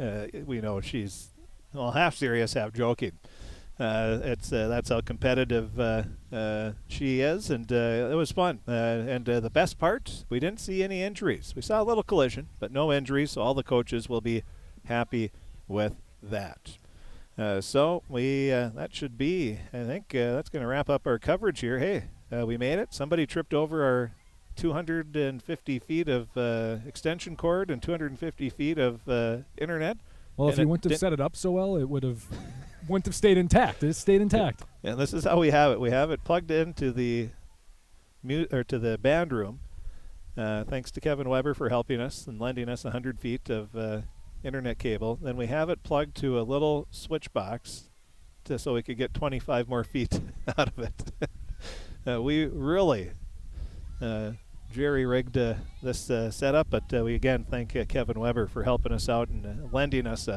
[SPEAKER 1] We know she's half serious, half joking. That's how competitive she is, and it was fun. And the best part, we didn't see any injuries. We saw a little collision, but no injuries. So all the coaches will be happy with that. So that should be. I think that's going to wrap up our coverage here. Hey, we made it. Somebody tripped over our 250 feet of extension cord and 250 feet of internet.
[SPEAKER 6] Well, if you wouldn't have set it up so well, it wouldn't have stayed intact. It stayed intact.
[SPEAKER 1] And this is how we have it. We have it plugged into the to the band room. Thanks to Kevin Weber for helping us and lending us 100 feet of internet cable. Then we have it plugged to a little switch box so we could get 25 more feet out of it. We really jerry-rigged this setup, but we again thank Kevin Weber for helping us out and lending us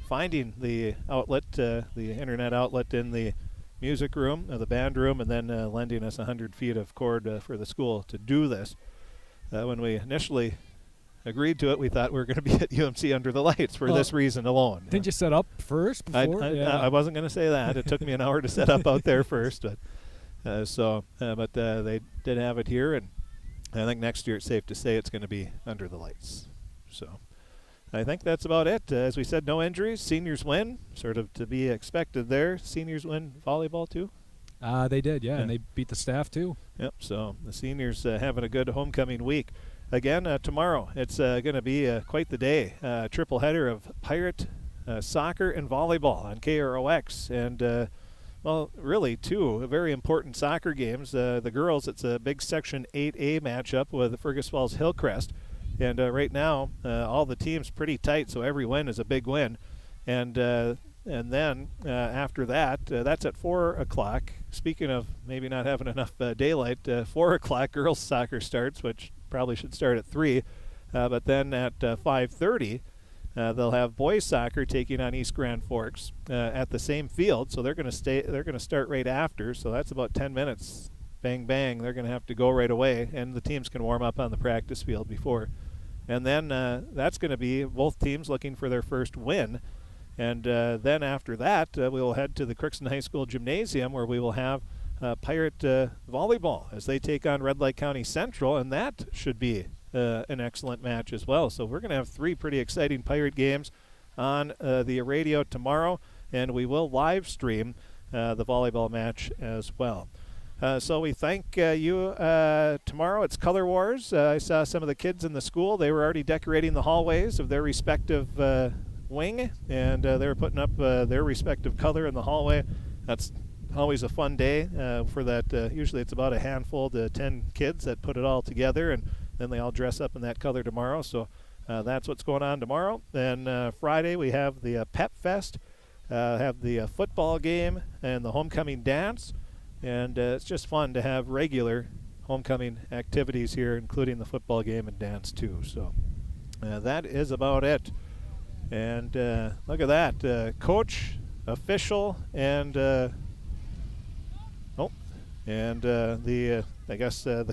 [SPEAKER 1] finding the outlet, the internet outlet in the music room, the band room, and then lending us 100 feet of cord for the school to do this. When we initially agreed to it, we thought we were going to be at UMC under the lights for this reason alone.
[SPEAKER 6] Didn't you set up first before?
[SPEAKER 1] I wasn't going to say that. It took me an hour to set up out there first, but they did have it here, and I think next year it's safe to say it's going to be under the lights. So I think that's about it. As we said, no injuries. Seniors win, sort of to be expected there. Seniors win volleyball too?
[SPEAKER 6] They did, yeah, and they beat the staff too.
[SPEAKER 1] Yep, so the seniors having a good homecoming week. Again, tomorrow it's going to be quite the day. Triple header of Pirate soccer and volleyball on KROX. And well, really, two very important soccer games. The girls, it's a big Section 8A matchup with Fergus Falls Hillcrest. And right now, all the teams pretty tight, so every win is a big win. And then after that, that's at 4 o'clock. Speaking of maybe not having enough daylight, 4 o'clock girls soccer starts, which probably should start at 3. But then at 5:30, they'll have boys soccer taking on East Grand Forks at the same field, so they're going to start right after. So that's about 10 minutes. Bang bang, they're going to have to go right away, and the teams can warm up on the practice field before. And then that's going to be both teams looking for their first win. And then after that, we will head to the Crookston High School Gymnasium, where we will have Pirate volleyball as they take on Red Lake County Central, and that should be an excellent match as well. So we're going to have 3 pretty exciting Pirate games on the radio tomorrow, and we will live stream the volleyball match as well. So we thank you. Tomorrow it's Color Wars. I saw some of the kids in the school. They were already decorating the hallways of their respective wing, and they were putting up their respective color in the hallway. That's always a fun day for that. Usually it's about a handful to 10 kids that put it all together, and then they all dress up in that color tomorrow. So that's what's going on tomorrow. Then Friday we have the Pep Fest have the football game and the homecoming dance. And it's just fun to have regular homecoming activities here, including the football game and dance too. So that is about it. And look at that, coach, official, and the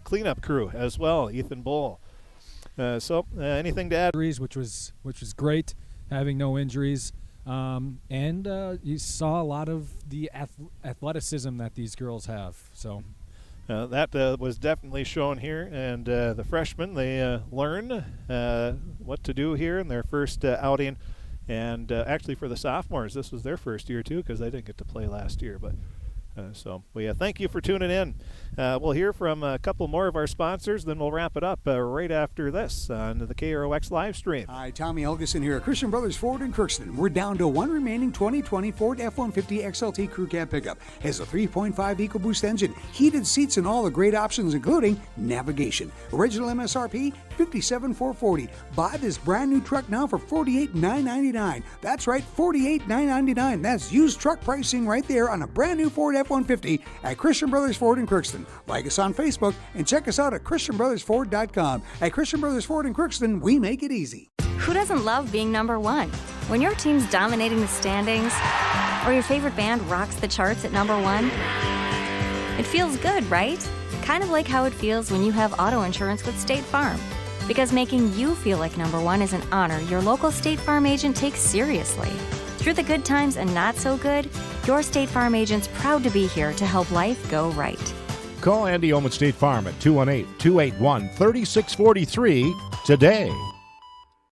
[SPEAKER 1] cleanup crew as well, Ethan Bowl. So anything to add?
[SPEAKER 6] Which was great, having no injuries. And you saw a lot of the athleticism that these girls have. So
[SPEAKER 1] that was definitely shown here. And the freshmen, they learn what to do here in their first outing. And actually for the sophomores, this was their first year too, because they didn't get to play last year. But so we thank you for tuning in. We'll hear from a couple more of our sponsors, then we'll wrap it up right after this on the KROX live stream.
[SPEAKER 21] Hi, Tommy Helgeson here at Christian Brothers Ford in Crookston. We're down to one remaining 2020 Ford F-150 XLT Crew Cab pickup. Has a 3.5 EcoBoost engine, heated seats, and all the great options, including navigation. Original MSRP $57,440. Buy this brand new truck now for $48,999. That's right, $48,999. That's used truck pricing right there on a brand new Ford F-150 at Christian Brothers Ford in Crookston. Like us on Facebook and check us out at ChristianBrothersFord.com. At Christian Brothers Ford in Crookston, we make it easy.
[SPEAKER 12] Who doesn't love being number one? When your team's dominating the standings, or your favorite band rocks the charts at number one, it feels good, right? Kind of like how it feels when you have auto insurance with State Farm. Because making you feel like number one is an honor your local State Farm agent takes seriously. Through the good times and not so good, your State Farm agent's proud to be here to help life go right.
[SPEAKER 11] Call Andy Ohm at State Farm at 218-281-3643 today.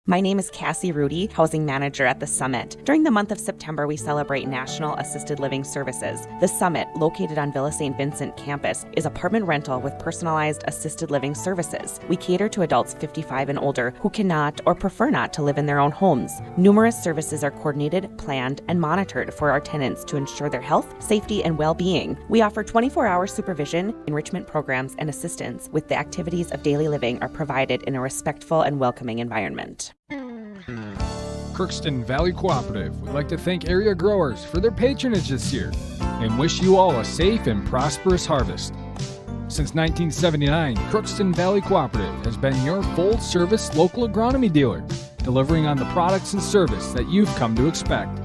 [SPEAKER 22] My name is Cassie Rudy, Housing Manager at The Summit. During the month of September, we celebrate National Assisted Living Services. The Summit, located on Villa St. Vincent campus, is apartment rental with personalized assisted living services. We cater to adults 55 and older who cannot or prefer not to live in their own homes. Numerous services are coordinated, planned, and monitored for our tenants to ensure their health, safety, and well-being. We offer 24-hour supervision, enrichment programs, and assistance with the activities of daily living are provided in a respectful and welcoming environment.
[SPEAKER 6] Crookston Valley Cooperative would like to thank area growers for their patronage this year and wish you all a safe and prosperous harvest. Since 1979, Crookston Valley Cooperative has been your full-service local agronomy dealer, delivering on the products and service that you've come to expect.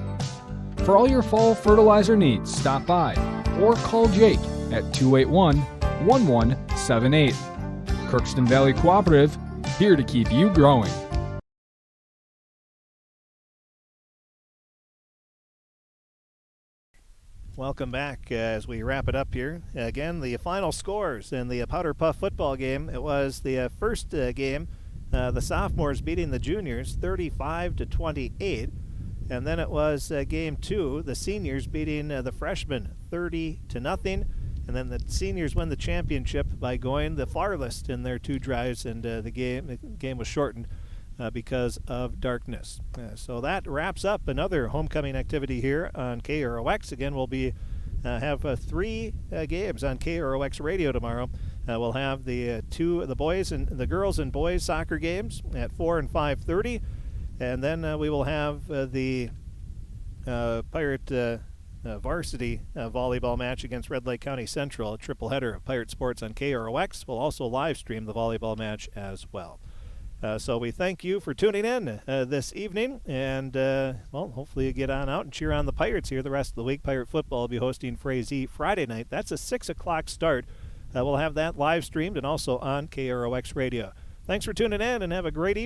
[SPEAKER 6] For all your fall fertilizer needs, stop by or call Jake at 281-1178. Crookston Valley Cooperative, here to keep you growing.
[SPEAKER 1] Welcome back as we wrap it up here. Again, the final scores in the Powder Puff football game. It was the first game, the sophomores beating the juniors 35-28. And then it was game two, the seniors beating the freshmen 30-0. And then the seniors win the championship by going the farthest in their two drives, and the game was shortened because of darkness. So that wraps up another homecoming activity here on KROX. Again, we'll be have three games on KROX radio tomorrow. We'll have the boys and the girls and boys soccer games at 4 and 5:30, and then we will have the Pirate varsity volleyball match against Red Lake County Central, a triple header of Pirate Sports on KROX. We'll also live stream the volleyball match as well. So we thank you for tuning in this evening, and hopefully you get on out and cheer on the Pirates here the rest of the week. Pirate football will be hosting Frazee Friday night. That's a 6 o'clock start. We'll have that live streamed and also on KROX radio. Thanks for tuning in, and have a great evening.